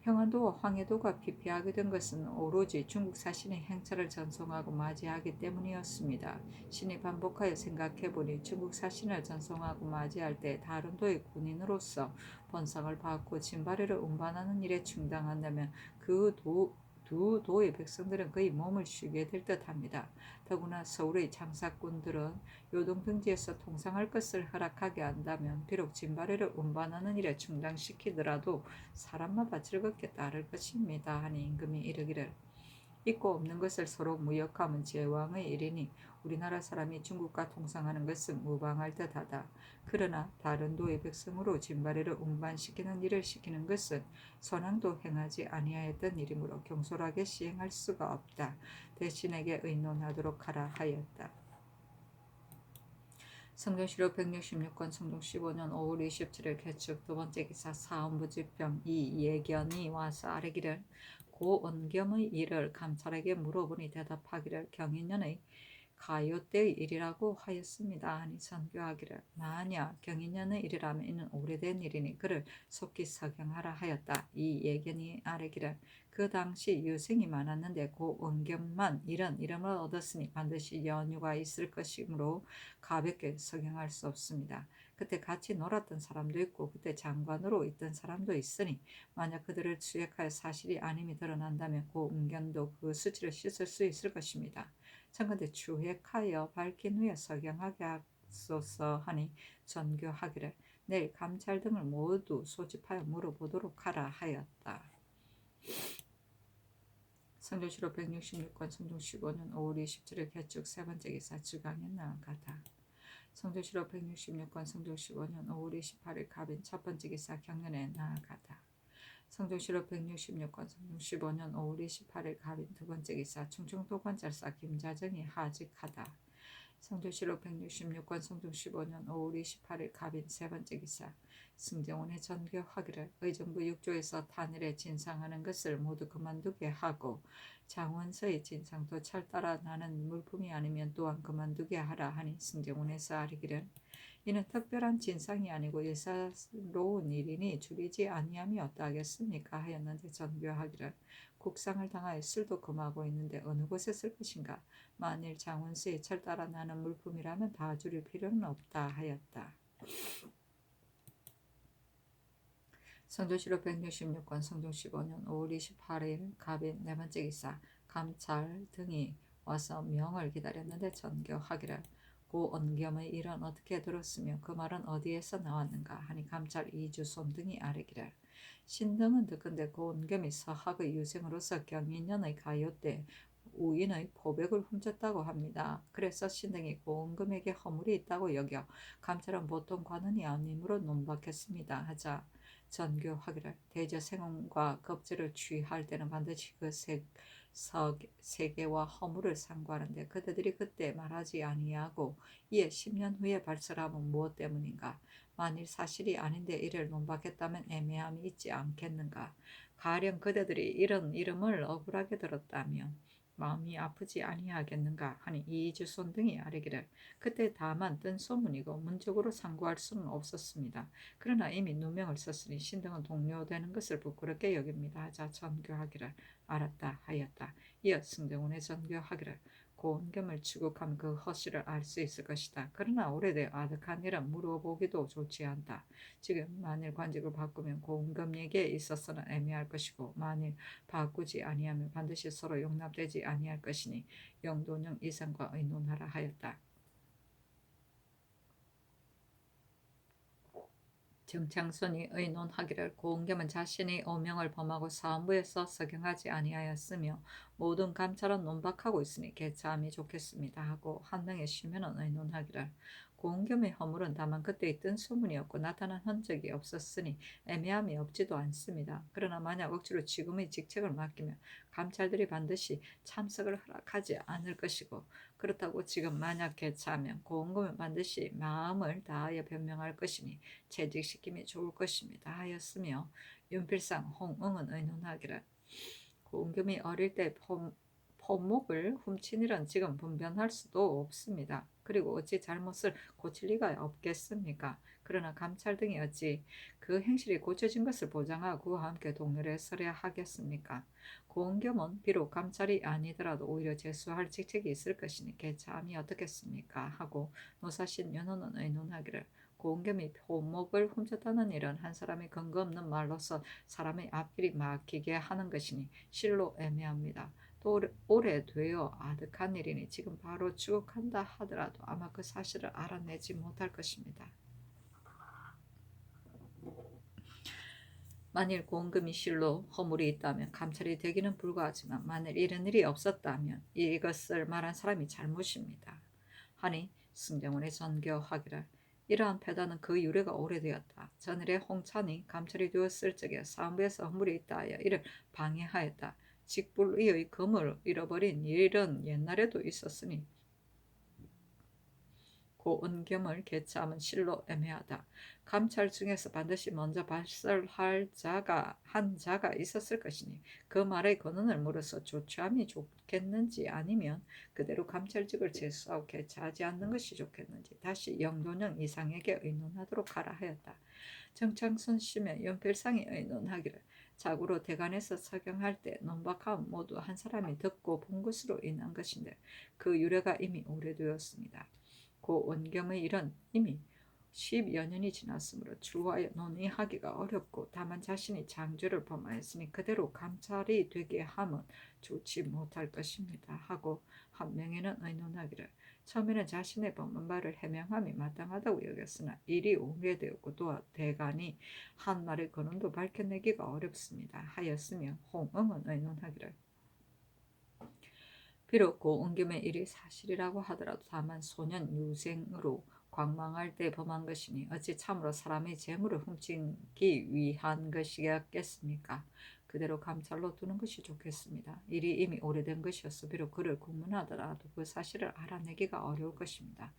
평안도와 황해도가 피폐하게 된 것은 오로지 중국 사신의 행차를 전송하고 맞이하기 때문이었습니다. 신이 반복하여 생각해보니 중국 사신을 전송하고 맞이할 때 다른 도의 군인으로서 본상을 받고 진바리를 운반하는 일에 충당한다면 두 도의 백성들은 그의 몸을 쉬게 될 듯합니다. 더구나 서울의 장사꾼들은 요동등지에서 통상할 것을 허락하게 한다면 비록 진바리를 운반하는 일에 충당시키더라도 사람마다 즐겁게 따를 것입니다. 하니 임금이 이르기를 있고 없는 것을 서로 무역하면 제왕의 일이니 우리나라 사람이 중국과 통상하는 것은 무방할 듯하다. 그러나 다른 도의 백성으로 진바리를 운반시키는 일을 시키는 것은 선왕도 행하지 아니하였던 일이므로 경솔하게 시행할 수가 없다. 대신에게 의논하도록 하라 하였다. 성종시로 166권 성종 15년 5월 27일 개축 두 번째 기사 사헌부지평 이 예견이 와서 아뢰기를 고 은겸의 일을 감찰에게 물어보니 대답하기를 경인년의 가요 때의 일이라고 하였습니다. 하니 선교하기를 만약 경인년의 일이라면 이는 오래된 일이니 그를 속히 석양하라 하였다. 이 예견이 아뢰기를 그 당시 유생이 많았는데 고 은겸만 이런 이름을 얻었으니 반드시 연유가 있을 것이므로 가볍게 석양할 수 없습니다. 그때 같이 놀았던 사람도 있고 그때 장관으로 있던 사람도 있으니 만약 그들을 추액하여 사실이 아님이 드러난다면 고 은견도 그 수치를 씻을 수 있을 것입니다. 청컨대 추획하여 밝힌 후에 석양하게 하소서 하니 전교하기를 내일 감찰 등을 모두 소집하여 물어보도록 하라 하였다. 성종시로 166권 성종 15년 5월 27일 개축 세 번째 기사 주강에 나아가다. 성종시로 166권 성종 15년 5월 28일 갑인 첫 번째 기사 경연에 나아가다. 성종시로 166권 성종 15년 5월 28일 갑인 두 번째 기사 충청도관찰사 김자정이 하직하다. 성종시로 166권 성종 15년 5월 28일 갑인 세 번째 기사 승정원의 전교하기를 의정부 6조에서 탄일에 진상하는 것을 모두 그만두게 하고 장원서의 진상도 철따라 나는 물품이 아니면 또한 그만두게 하라 하니 승정원에서 아뢰기를 이는 특별한 진상이 아니고 예사로운 일이니 줄이지 아니함이 어떠하겠습니까 하였는데 전교하기를 국상을 당하여 술도 금하고 있는데 어느 곳에 쓸 것인가 만일 장원수의 철따라 나는 물품이라면 다 줄일 필요는 없다 하였다. 성종시로 166권 성종 15년 5월 28일 갑인 네 번째 기사 감찰 등이 와서 명을 기다렸는데 전교하기를 고 은겸의 일은 어떻게 들었으며 그 말은 어디에서 나왔는가 하니 감찰 이주손 등이 아뢰기를 신등은 듣건대 고 은겸이 서학의 유생으로서 경인년의 가요 때 우인의 포백을 훔쳤다고 합니다. 그래서 신등이 고 은겸에게 허물이 있다고 여겨 감찰은 보통 관원이 아니므로 논박했습니다. 하자 전교하기를 대저생원과 겁제를 취할 때는 반드시 그 세계와 허물을 상고하는데 그들이 그때 말하지 아니하고 이에 10년 후에 발설하면 무엇 때문인가? 만일 사실이 아닌데 이를 논박했다면 애매함이 있지 않겠는가? 가령 그대들이 이런 이름을 억울하게 들었다면 마음이 아프지 아니하겠는가 하니 이주손 등이 아뢰기를 그때 다만 뜬 소문이고 문적으로 상고할 수는 없었습니다. 그러나 이미 누명을 썼으니 신등은 동료되는 것을 부끄럽게 여깁니다. 하자 전교하기를 알았다 하였다. 이어 승정원의 전교하기를 고은겸을 추국하면 그 허실을 알 수 있을 것이다. 그러나 오래되어 아득한 일은 물어보기도 좋지 않다. 지금 만일 관직을 바꾸면 고은겸에게 있어서는 애매할 것이고 만일 바꾸지 아니하면 반드시 서로 용납되지 아니할 것이니 영도령 이상과 의논하라 하였다. 정창순이 의논하기를 고은겸은 자신의 오명을 범하고 사헌부에서 석양하지 아니하였으며 모든 감찰은 논박하고 있으니 개차함이 좋겠습니다 하고 한 명의 쉬면은 의논하기를 고은겸의 허물은 다만 그때 있던 소문이었고 나타난 흔적이 없었으니 애매함이 없지도 않습니다. 그러나 만약 억지로 지금의 직책을 맡기면 감찰들이 반드시 참석을 허락하지 않을 것이고 그렇다고 지금 만약 개차하면 고은겸은 반드시 마음을 다하여 변명할 것이니 재직시킴이 좋을 것입니다 하였으며 윤필상 홍응은 의논하기를 고은겸이 어릴 때 포목을 훔친 일은 지금 분변할 수도 없습니다. 그리고 어찌 잘못을 고칠 리가 없겠습니까? 그러나 감찰 등이 어찌 그 행실이 고쳐진 것을 보장하고 그와 함께 동료를 서야 하겠습니까? 고은겸은 비록 감찰이 아니더라도 오히려 재수할 직책이 있을 것이니 개참이 어떻겠습니까? 하고 노사신 윤호는 의논하기를 고은겸이 포목을 훔쳤다는 일은 한 사람이 근거 없는 말로서 사람의 앞길이 막히게 하는 것이니 실로 애매합니다. 또 오래되어 아득한 일이니 지금 바로 추국한다 하더라도 아마 그 사실을 알아내지 못할 것입니다. 만일 고은금이 실로 허물이 있다면 감찰이 되기는 불가하지만 만일 이런 일이 없었다면 이것을 말한 사람이 잘못입니다. 하니 승정원이 전교하기를 이러한 패단은 그 유래가 오래되었다. 전일에 홍찬이 감찰이 되었을 적에 사무부에서 허물이 있다 하여 이를 방해하였다. 직불의의 금을 잃어버린 일은 옛날에도 있었으니 고은겸을 개참은 실로 애매하다. 감찰 중에서 반드시 먼저 발설할 자가 있었을 것이니 그 말의 근원을 물어서 조치함이 좋겠는지 아니면 그대로 감찰직을 재수하고 개차하지 않는 것이 좋겠는지 다시 영도령 이상에게 의논하도록 하라 하였다. 정창순 씨며 연필상이 의논하기를 자고로 대관에서 서경할 때 논박함 모두 한 사람이 듣고 본 것으로 인한 것인데 그 유래가 이미 오래되었습니다. 고 원겸의 일은 이미 10여 년이 지났으므로 추후하여 논의하기가 어렵고 다만 자신이 장죄를 범하였으니 그대로 감찰이 되게 함은 좋지 못할 것입니다. 하고 한 명에는 의논하기를 처음에는 자신의 범한 바를 해명함이 마땅하다고 여겼으나 일이 오래되었고 또 대간이 한 말의 근원도 밝혀내기가 어렵습니다. 하였으며 홍응은 의논하기를 비록 고은겸의 일이 사실이라고 하더라도 다만 소년 유생으로 관망할 때 범한 것이니 어찌 참으로 사람의 재물을 훔치기 위한 것이겠습니까? 그대로 감찰로 두는 것이 좋겠습니다. 일이 이미 오래된 것이어서 비록 그를 국문하더라도 그 사실을 알아내기가 어려울 것입니다.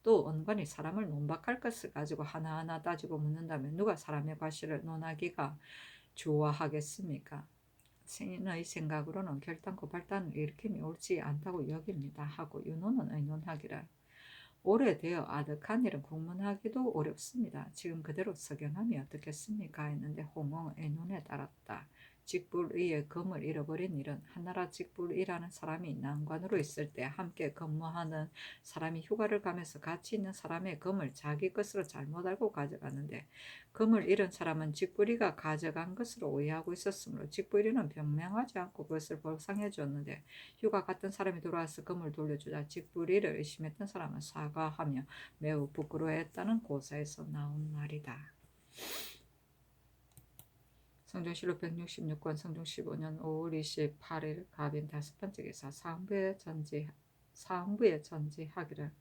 또 은관이 사람을 논박할 것을 가지고 하나하나 따지고 묻는다면 누가 사람의 과실을 논하기가 좋아하겠습니까? 신의 생각으로는 결단코 발단을 일으킴이 옳지 않다고 여깁니다. 하고 윤호는 의논하기를 오래되어 아득한 일은 공문하기도 어렵습니다. 지금 그대로 석연함이 어떻겠습니까? 했는데 홍홍은 의논에 따랐다. 직불의의 금을 잃어버린 일은 한나라 직불의라는 사람이 난관으로 있을 때 함께 근무하는 사람이 휴가를 가면서 같이 있는 사람의 금을 자기 것으로 잘못 알고 가져갔는데 금을 잃은 사람은 직불의가 가져간 것으로 오해하고 있었으므로 직불의는 변명하지 않고 그것을 보상해 줬는데 휴가 갔던 사람이 돌아와서 금을 돌려주자 직불의를 의심했던 사람은 사과하며 매우 부끄러워했다는 고사에서 나온 말이다. 성종실록 166권 성종 15년 5월 28일 갑인 5번째 기사 사흥부에 전지하기를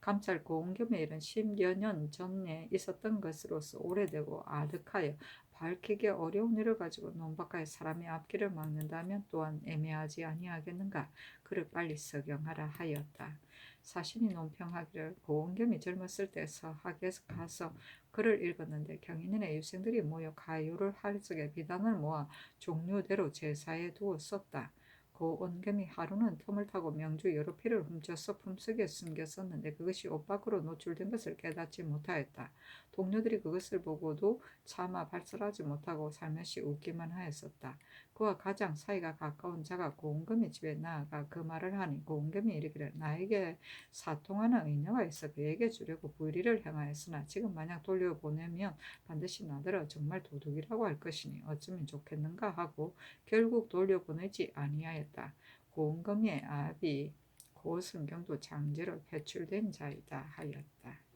감찰 고은겸의 일은 10여 년 전에 있었던 것으로서 오래되고 아득하여 밝히기 어려운 일을 가지고 논박하여 사람의 앞길을 막는다면 또한 애매하지 아니하겠는가. 그를 빨리 석영하라 하였다. 사신이 논평하기를 고은겸이 젊었을 때 서학에 가서 글을 읽었는데 경인인의 유생들이 모여 가요를 할 적에 비단을 모아 종류대로 제사에 두었었다. 고은겸이 하루는 틈을 타고 명주 여러 피를 훔쳐서 품속에 숨겼었는데 그것이 옷 밖으로 노출된 것을 깨닫지 못하였다. 동료들이 그것을 보고도 차마 발설하지 못하고 살며시 웃기만 하였었다. 그와 가장 사이가 가까운 자가 고은겸의 집에 나아가 그 말을 하니 고은겸이 이르기를 나에게 사통하는 의녀가 있어 그에게 주려고 불의를 행하였으나 지금 만약 돌려보내면 반드시 나더러 정말 도둑이라고 할 것이니 어쩌면 좋겠는가 하고 결국 돌려보내지 아니하였다. 고은검의 아비 고승경도 장제로 배출된 자이다 하였다.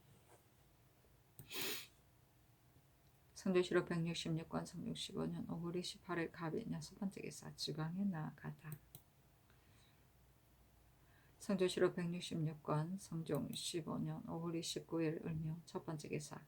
성조실록 166권 성종 15년 5월 28일 갑인 6번째 기사 주강에 나아가다. 성조실록 166권 성종 15년 5월 29일 을묘 첫번째 기사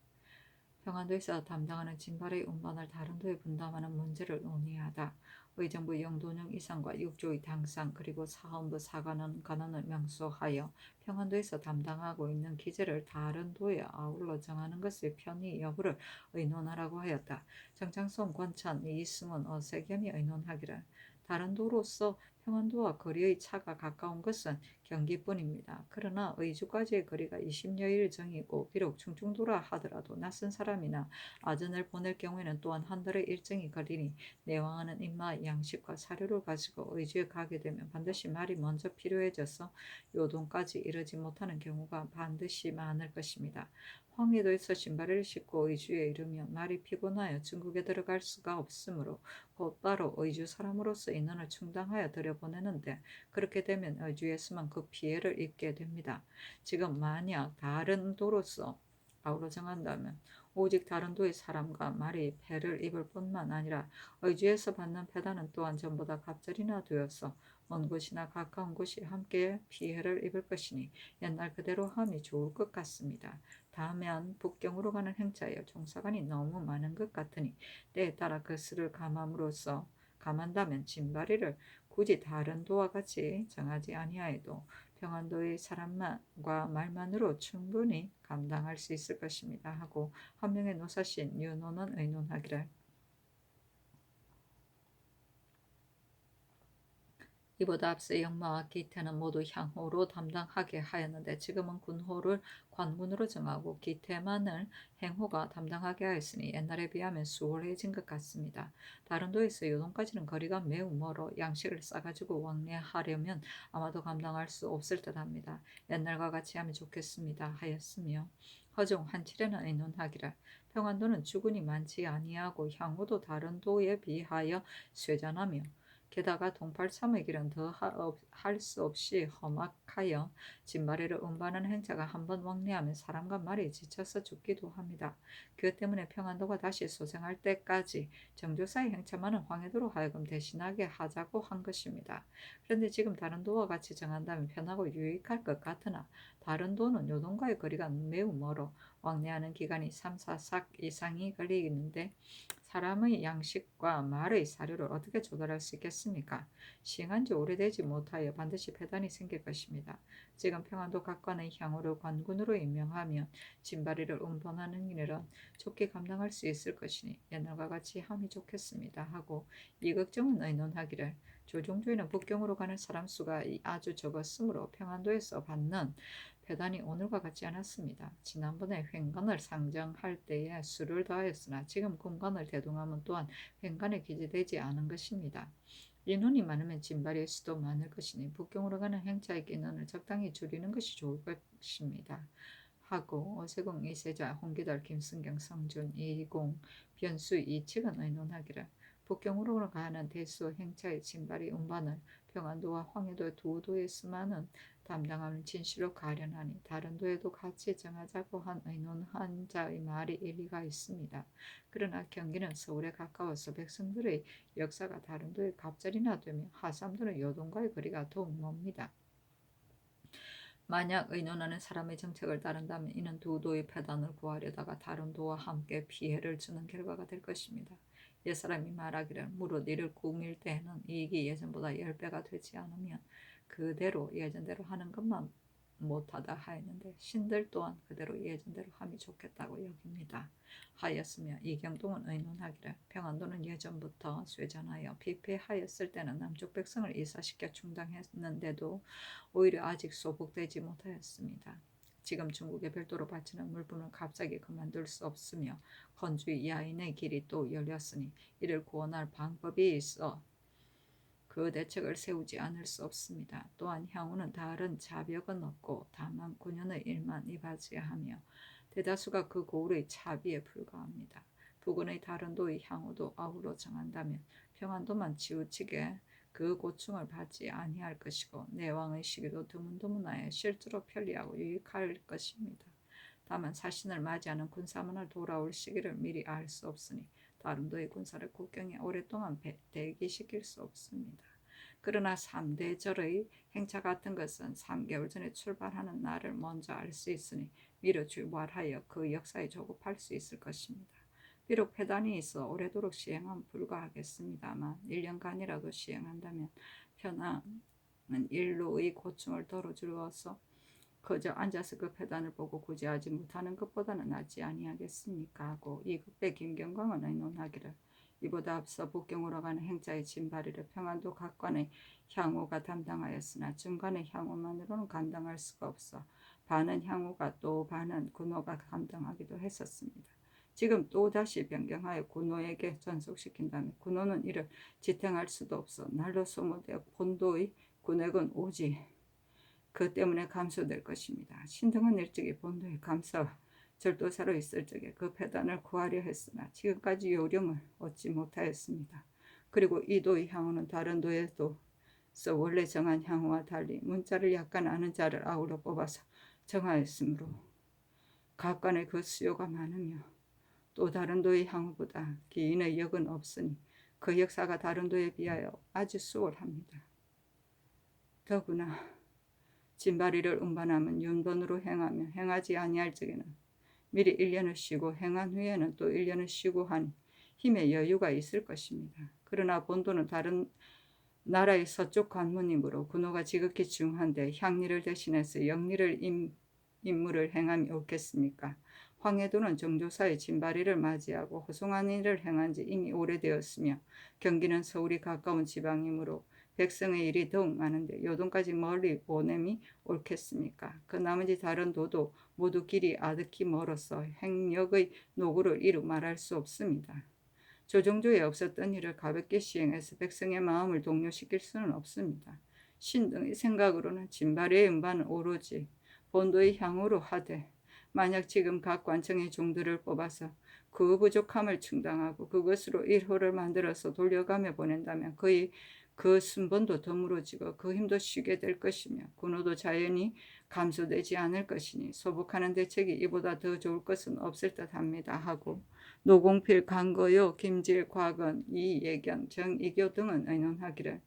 평안도에서 담당하는 진발의 운반을 다른 도에 분담하는 문제를 논의하다. 의정부 영도령 이상과 육조의 당상 그리고 사헌부 사관원 관원을 명소하여 평안도에서 담당하고 있는 기재를 다른 도에 아울러 정하는 것의 편의 여부를 의논하라고 하였다. 정창선, 권찬, 이승원, 어세겸이 의논하기를 다른 도로서 평안도와 거리의 차가 가까운 것은 경기뿐입니다. 그러나 의주까지의 거리가 20여일 정이고 비록 충충도라 하더라도 낯선 사람이나 아전을 보낼 경우에는 또한 한 달의 일정이 걸리니 내왕하는 인마 양식과 사료를 가지고 의주에 가게 되면 반드시 말이 먼저 필요해져서 요동까지 이르지 못하는 경우가 반드시 많을 것입니다. 황해도에서 신발을 신고 의주에 이르면 말이 피곤하여 중국에 들어갈 수가 없으므로 곧바로 의주 사람으로서 인원을 충당하여 들여보내는데 그렇게 되면 의주에서만 그 피해를 입게 됩니다. 지금 만약 다른 도로서 아우러 정한다면 오직 다른 도의 사람과 말이 패를 입을 뿐만 아니라 의주에서 받는 패단은 또한 전부 다 갑절이나 되어서 먼 곳이나 가까운 곳이 함께 피해를 입을 것이니 옛날 그대로 함이 좋을 것 같습니다. 다만 북경으로 가는 행차에 종사관이 너무 많은 것 같으니 때에 따라 그 수를 감한다면 진바리를 굳이 다른 도와 같이 정하지 아니하여도 평안도의 사람만과 말만으로 충분히 감당할 수 있을 것입니다 하고 한 명의 노사신 윤호는 의논하기를 이보다 앞서 영마와 기태는 모두 향호로 담당하게 하였는데 지금은 군호를 관군으로 정하고 기태만을 행호가 담당하게 하였으니 옛날에 비하면 수월해진 것 같습니다. 다른 도에서 요동까지는 거리가 매우 멀어 양식을 싸가지고 왕래하려면 아마도 감당할 수 없을 듯합니다. 옛날과 같이 하면 좋겠습니다 하였으며 허종 한칠에는 의논하기를 평안도는 주군이 많지 아니하고 향후도 다른 도에 비하여 쇠잔하며 게다가 동팔삼의 길은 더 할 수 없이 험악하여 진바리를 운반하는 행차가 한번 왕래하면 사람과 말이 지쳐서 죽기도 합니다. 그 때문에 평안도가 다시 소생할 때까지 정조사의 행차만은 황해도로 하여금 대신하게 하자고 한 것입니다. 그런데 지금 다른 도와 같이 정한다면 편하고 유익할 것 같으나 다른 도는 요동과의 거리가 매우 멀어 왕래하는 기간이 3, 4삭 이상이 걸리는데 사람의 양식과 말의 사료를 어떻게 조달할 수 있겠습니까? 시행한 지 오래되지 못하여 반드시 폐단이 생길 것입니다. 지금 평안도 각관의 향후를 관군으로 임명하면 진바리를 운반하는 일은 좋게 감당할 수 있을 것이니 옛날과 같이 함이 좋겠습니다 하고 이걱정은 의논하기를 조종조에는 북경으로 가는 사람 수가 아주 적었으므로 평안도에서 받는 배단이 오늘과 같지 않았습니다. 지난번에 횡관을 상정할 때에 수를 더하였으나 지금 군관을 대동하면 또한 횡관에 기재되지 않은 것입니다. 인원이 많으면 진발의 수도 많을 것이니 북경으로 가는 행차의 인원을 적당히 줄이는 것이 좋을 것입니다. 하고 어세공 이세자 홍기달 김승경 성준 이공 변수 이측은 의논하기를 북경으로 가는 대수 행차의 진발이 운반을 평안도와 황해도 두 도에서만은 담당하는 진시로 가련하니 다른 도에도 같이 정하자고 한 의논한 자의 말이 일리가 있습니다. 그러나 경기는 서울에 가까워서 백성들의 역사가 다른 도에 갑절이나 되며 하삼도는 요동과의 거리가 더욱 멉니다. 만약 의논하는 사람의 정책을 따른다면 이는 두 도의 패단을 구하려다가 다른 도와 함께 피해를 주는 결과가 될 것입니다. 옛사람이 말하기를 무릇 이를 꾸밀 때에는 이익이 예전보다 10배가 되지 않으면 그대로 예전대로 하는 것만 못하다 하였는데 신들 또한 그대로 예전대로 함이 좋겠다고 여깁니다. 하였으며 이경동은 의논하기를 평안도는 예전부터 쇠잔하여 피폐하였을 때는 남쪽 백성을 이사시켜 충당했는데도 오히려 아직 소복되지 못하였습니다. 지금 중국에 별도로 바치는 물품을 갑자기 그만둘 수 없으며 건주의 야인의 길이 또 열렸으니 이를 구원할 방법이 있어 그 대책을 세우지 않을 수 없습니다. 또한 향후는 다른 자벽은 없고 다만 9년의 일만 이바지야 하며 대다수가 그 고을의 차비에 불과합니다. 부근의 다른 도의 향후도 아우러 정한다면 평안도만 치우치게 그 고충을 받지 아니할 것이고 내왕의 시기도 드문드문하여 실제로 편리하고 유익할 것입니다. 다만 사신을 맞이하는 군사문을 돌아올 시기를 미리 알 수 없으니 다른 도의 군사를 국경에 오랫동안 대기시킬 수 없습니다. 그러나 3대절의 행차 같은 것은 3개월 전에 출발하는 날을 먼저 알 수 있으니 미리 출발하여 그 역사에 조급할 수 있을 것입니다. 비록 폐단이 있어 오래도록 시행하면 불가하겠습니다만 1년간이라도 시행한다면 편안한 일로의 고충을 덜어주어서 그저 앉아서 그 폐단을 보고 구제하지 못하는 것보다는 낫지 아니하겠습니까 하고 이극배 김경광은 의논하기를 이보다 앞서 북경으로 가는 행차의 진발이를 평안도 각관의 향후가 담당하였으나 중간의 향후만으로는 감당할 수가 없어 반은 향후가 또 반은 군호가 감당하기도 했었습니다. 지금 또다시 변경하여 군호에게 전속시킨다면 군호는 이를 지탱할 수도 없어 날로 소모되어 본도의 군액은 오지 그 때문에 감소될 것입니다. 신등은 일찍이 본도의 감사 절도사로 있을 적에 그 패단을 구하려 했으나 지금까지 요령을 얻지 못하였습니다. 그리고 이 도의 향후는 다른 도에도 원래 정한 향후와 달리 문자를 약간 아는 자를 아우러 뽑아서 정하였으므로 각관의 그 수요가 많으며 또 다른 도의 향후보다 기인의 역은 없으니 그 역사가 다른 도에 비하여 아주 수월합니다. 더구나 진바리를 운반하면 윤번으로 행하며 행하지 아니할 적에는 미리 1년을 쉬고 행한 후에는 또 1년을 쉬고 하니 힘의 여유가 있을 것입니다. 그러나 본도는 다른 나라의 서쪽 관문이므로 군호가 지극히 중한데 향리를 대신해서 영리를 임무를 행함이 옳겠습니까? 황해도는 정조사의 진바리를 맞이하고 호송한 일을 행한 지 이미 오래되었으며 경기는 서울이 가까운 지방이므로 백성의 일이 더욱 많은데 요동까지 멀리 보냄이 옳겠습니까? 그 나머지 다른 도도 모두 길이 아득히 멀어서 행력의 노고를 이루 말할 수 없습니다. 조정조에 없었던 일을 가볍게 시행해서 백성의 마음을 동요시킬 수는 없습니다. 신등의 생각으로는 진바리의 음반은 오로지 본도의 향후로 하되 만약 지금 각 관청의 종들을 뽑아서 그 부족함을 충당하고 그것으로 일호를 만들어서 돌려가며 보낸다면 그의 그 순번도 드물어지고 그 힘도 쉬게 될 것이며 군호도 자연히 감소되지 않을 것이니 소복하는 대책이 이보다 더 좋을 것은 없을 듯합니다 하고 노공필, 강거요, 김질, 곽은, 이예견, 정이교 등은 의논하기를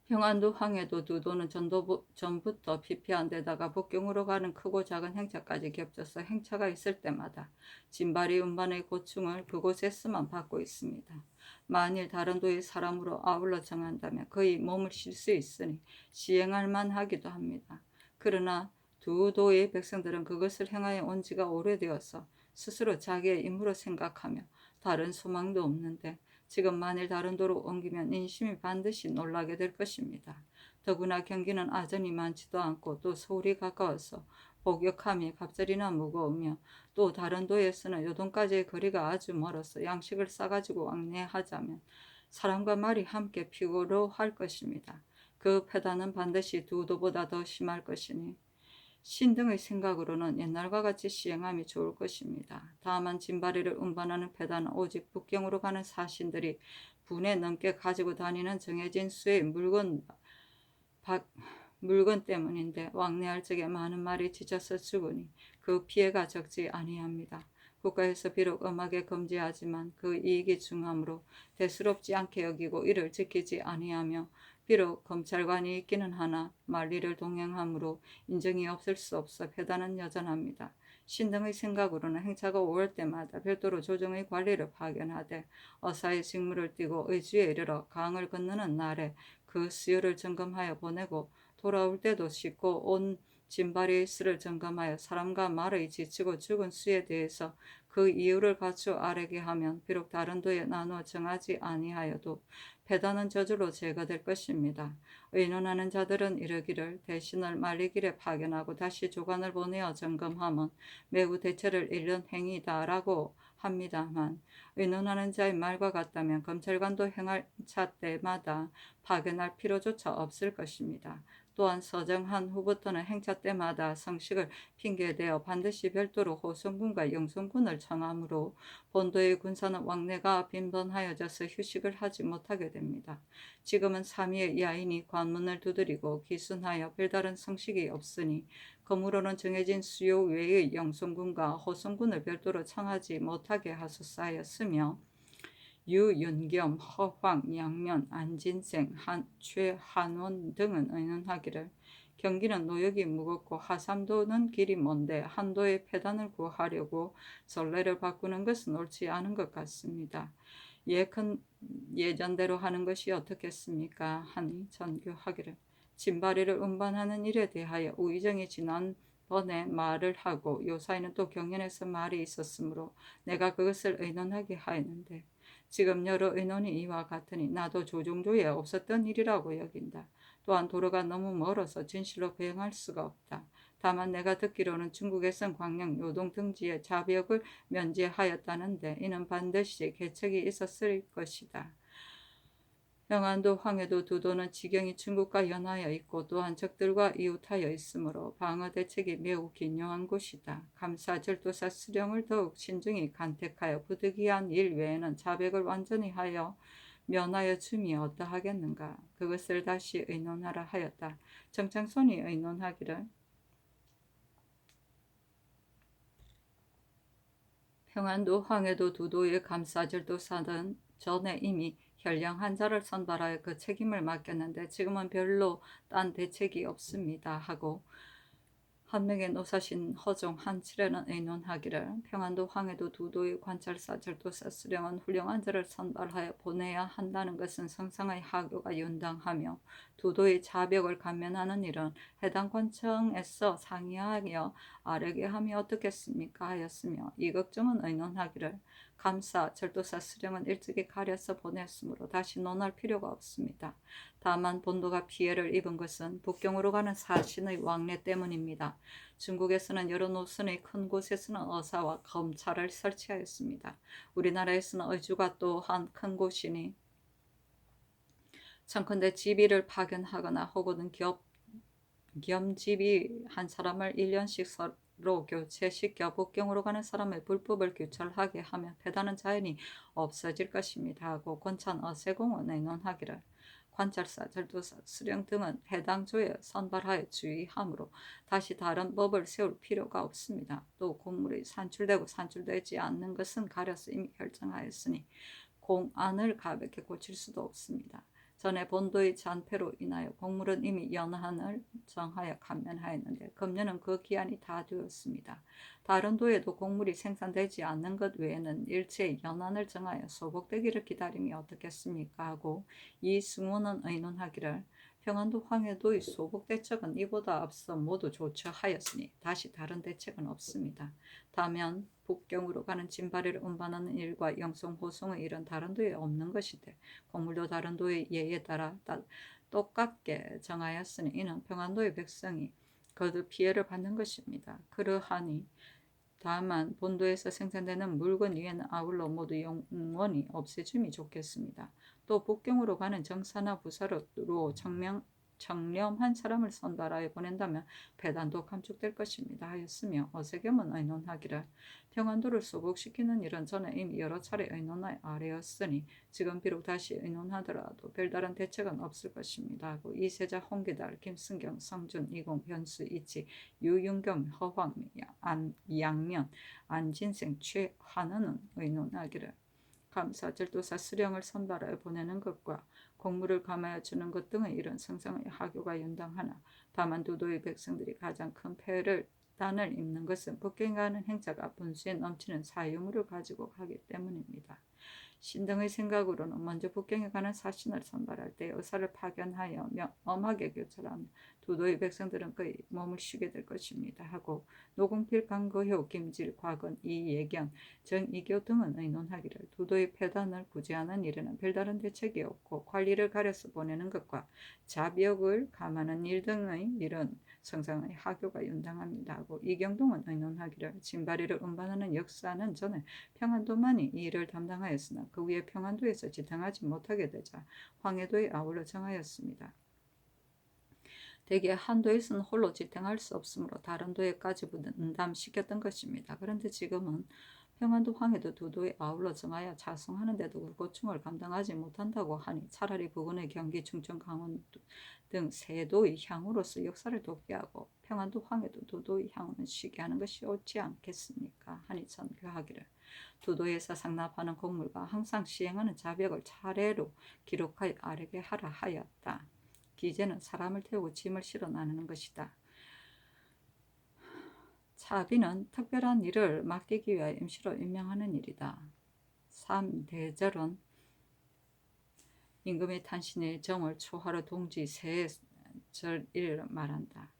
평안도, 황해도 두 도는 전부터 피폐한 데다가 북경으로 가는 크고 작은 행차까지 겹쳐서 행차가 있을 때마다 진바리 운반의 고충을 그곳에서만 받고 있습니다. 만일 다른 도의 사람으로 아울러 정한다면 그의 몸을 쉴 수 있으니 시행할 만하기도 합니다. 그러나 두 도의 백성들은 그것을 행하여 온 지가 오래되어서 스스로 자기의 임무로 생각하며 다른 소망도 없는데 지금 만일 다른 도로 옮기면 인심이 반드시 놀라게 될 것입니다. 더구나 경기는 아전이 많지도 않고 또 서울이 가까워서 복역함이 갑자리나 무거우며 또 다른 도에서는 요동까지의 거리가 아주 멀어서 양식을 싸가지고 왕래하자면 사람과 말이 함께 피고로할 것입니다. 그 패단은 반드시 두 도보다 더 심할 것이니 신등의 생각으로는 옛날과 같이 시행함이 좋을 것입니다. 다만 진바리를 운반하는 패단은 오직 북경으로 가는 사신들이 분에 넘게 가지고 다니는 정해진 수의 물건 때문인데 왕래할 적에 많은 말이 지쳐서 죽으니 그 피해가 적지 아니합니다. 국가에서 비록 엄하게 금지하지만 그 이익이 중하므로 대수롭지 않게 여기고 이를 지키지 아니하며 비록 검찰관이 있기는 하나 만리를 동행하므로 인정이 없을 수 없어 패단은 여전합니다. 신등의 생각으로는 행차가 올 때마다 별도로 조정의 관리를 파견하되 어사의 직무를 띠고 의주에 이르러 강을 건너는 날에 그 수요를 점검하여 보내고 돌아올 때도 씻고 온 진바리의 수를 점검하여 사람과 말의 지치고 죽은 수에 대해서 그 이유를 갖추어 아뢰게 하면 비록 다른 도에 나누어 정하지 아니하여도 패단은 저절로 제거될 것입니다. 의논하는 자들은 이르기를 대신을 만리길에 파견하고 다시 조관을 보내어 점검하면 매우 대처를 잃는 행위다라고 합니다만 의논하는 자의 말과 같다면 검찰관도 행차 때마다 파견할 필요조차 없을 것입니다. 또한 서정한 후부터는 행차 때마다 성식을 핑계대어 반드시 별도로 호성군과 영성군을 청하므로 본도의 군사는 왕래가 빈번하여져서 휴식을 하지 못하게 됩니다. 지금은 삼위의 야인이 관문을 두드리고 기순하여 별다른 성식이 없으니 그무로는 정해진 수요 외의 영성군과 호성군을 별도로 청하지 못하게 하소서하였으며 유윤겸, 허황, 양면, 안진생, 최한원 등은 의논하기를 경기는 노역이 무겁고 하삼도는 길이 먼데 한도의 패단을 구하려고 전례를 바꾸는 것은 옳지 않은 것 같습니다. 예전대로 하는 것이 어떻겠습니까? 하니 전교하기를 진바리를 운반하는 일에 대하여 우의정이 지난번에 말을 하고 요사이는 또 경연에서 말이 있었으므로 내가 그것을 의논하게 하였는데 지금 여러 의논이 이와 같으니 나도 조종조에 없었던 일이라고 여긴다. 또한 도로가 너무 멀어서 진실로 배행할 수가 없다. 다만 내가 듣기로는 중국에선 광양 요동 등지에 자벽을 면제하였다는데 이는 반드시 계책이 있었을 것이다. 평안도, 황해도 두 도는 지경이 중국과 연하여 있고 또한 적들과 이웃하여 있으므로 방어 대책이 매우 긴요한 곳이다. 감사, 절도사, 수령을 더욱 신중히 간택하여 부득이한 일 외에는 자백을 완전히 하여 면하여 줌이 어떠하겠는가. 그것을 다시 의논하라 하였다. 정창손이 의논하기를 평안도, 황해도 두 도의 감사, 절도사는 전에 이미 현령 한 자를 선발하여 그 책임을 맡겼는데 지금은 별로 딴 대책이 없습니다 하고 한 명의 노사신 허종 한칠에는 의논하기를 평안도, 황해도 두 도의 관찰사, 절도사, 수령은 훌륭한 자를 선발하여 보내야 한다는 것은 성상의 하교가 윤당하며 두 도의 자벽을 감면하는 일은 해당 관청에서 상의하여 아뢰게 함이 어떻겠습니까 하였으며 이 걱정은 의논하기를 감사, 절도사, 수령은 일찍이 가려서 보냈으므로 다시 논할 필요가 없습니다. 다만 본도가 피해를 입은 것은 북경으로 가는 사신의 왕래 때문입니다. 중국에서는 여러 노선의 큰 곳에서는 어사와 검찰을 설치하였습니다. 우리나라에서는 의주가 또한 큰 곳이니 청컨대 지비를 파견하거나 혹은 겸지비 한 사람을 1년씩 서로 교체시켜 북경으로 가는 사람의 불법을 규찰하게 하면 패단은 자연히 없어질 것입니다 하고 권찬 어세공은 의논하기를 관찰사, 절도사, 수령 등은 해당 조에 선발하여 주의하므로 다시 다른 법을 세울 필요가 없습니다. 또 공물이 산출되고 산출되지 않는 것은 가려서 이미 결정하였으니 공안을 가볍게 고칠 수도 없습니다. 전에 본도의 잔패로 인하여 공물은 이미 연한을 정하여 감면하였는데 금년은 그 기한이 다 되었습니다. 다른 도에도 공물이 생산되지 않는 것 외에는 일체 연한을 정하여 소복되기를 기다림이 어떻겠습니까 하고 이 승원은 의논하기를 평안도, 황해도의 소복 대책은 이보다 앞서 모두 조처하였으니 다시 다른 대책은 없습니다. 다만 북경으로 가는 진바리를 운반하는 일과 영송 호송의 일은 다른 도에 없는 것이되 공물도 다른 도의 예에 따라 똑같게 정하였으니 이는 평안도의 백성이 거듭 피해를 받는 것입니다. 그러하니 다만 본도에서 생산되는 물건 위에는 아울러 모두 영원히 없애줌이 좋겠습니다. 또 북경으로 가는 정사나 부사로 청렴한 사람을 선발하여 보낸다면 배단도 감축될 것입니다 하였으며 어세겸은 의논하기를 평안도를 소복시키는 일은 전에 이미 여러 차례 의논하여 아뢰었으니 지금 비록 다시 의논하더라도 별다른 대책은 없을 것입니다 하고 이세자, 홍기달, 김승경, 성준, 이공, 변수, 이치, 유윤겸, 허황, 양면, 안진생, 최환은은 의논하기를 감사, 절도사, 수령을 선발하여 보내는 것과 공물을 감하여 주는 것 등의 이런 성상의 하교가 윤당하나 다만 두도의 백성들이 가장 큰 단을 입는 것은 북경에 가는 행자가 분수에 넘치는 사유물을 가지고 가기 때문입니다. 신등의 생각으로는 먼저 북경에 가는 사신을 선발할 때 의사를 파견하여 엄하게 교찰하며 두도의 백성들은 그의 몸을 쉬게 될 것입니다 하고 노공필, 강거효, 김질, 곽은, 이예견, 정이교 등은 의논하기를 두도의 폐단을 구제하는 일에는 별다른 대책이 없고 관리를 가려서 보내는 것과 자벽을 감하는 일 등의 일은 성상의 하교가 윤당합니다 하고 이경동은 의논하기를 진바리를 운반하는 역사는 전에 평안도만이 이 일을 담당하였으나 그 위에 평안도에서 지탱하지 못하게 되자 황해도에 아울러 정하였습니다. 대개 한도에서는 홀로 지탱할 수 없으므로 다른 도에까지 분담시켰던 것입니다. 그런데 지금은 평안도, 황해도 두 도에 아울러 정하여 자송하는데도 그 고충을 감당하지 못한다고 하니 차라리 부근의 경기, 충청, 강원 등 세 도의 향으로서 역사를 돕게 하고 평안도, 황해도 두 도의 향후는 쉬게 하는 것이 옳지 않겠습니까 하니 전교하기를 두 도에서 상납하는 공물과 항상 시행하는 자벽을 차례로 기록하여 아뢰게 하라 하였다. 기재는 사람을 태우고 짐을 실어 나누는 것이다. 차비는 특별한 일을 맡기기 위하여 임시로 임명하는 일이다. 3. 대절은 임금의 탄신일 정월 초하루 동지 새해 절일을 말한다.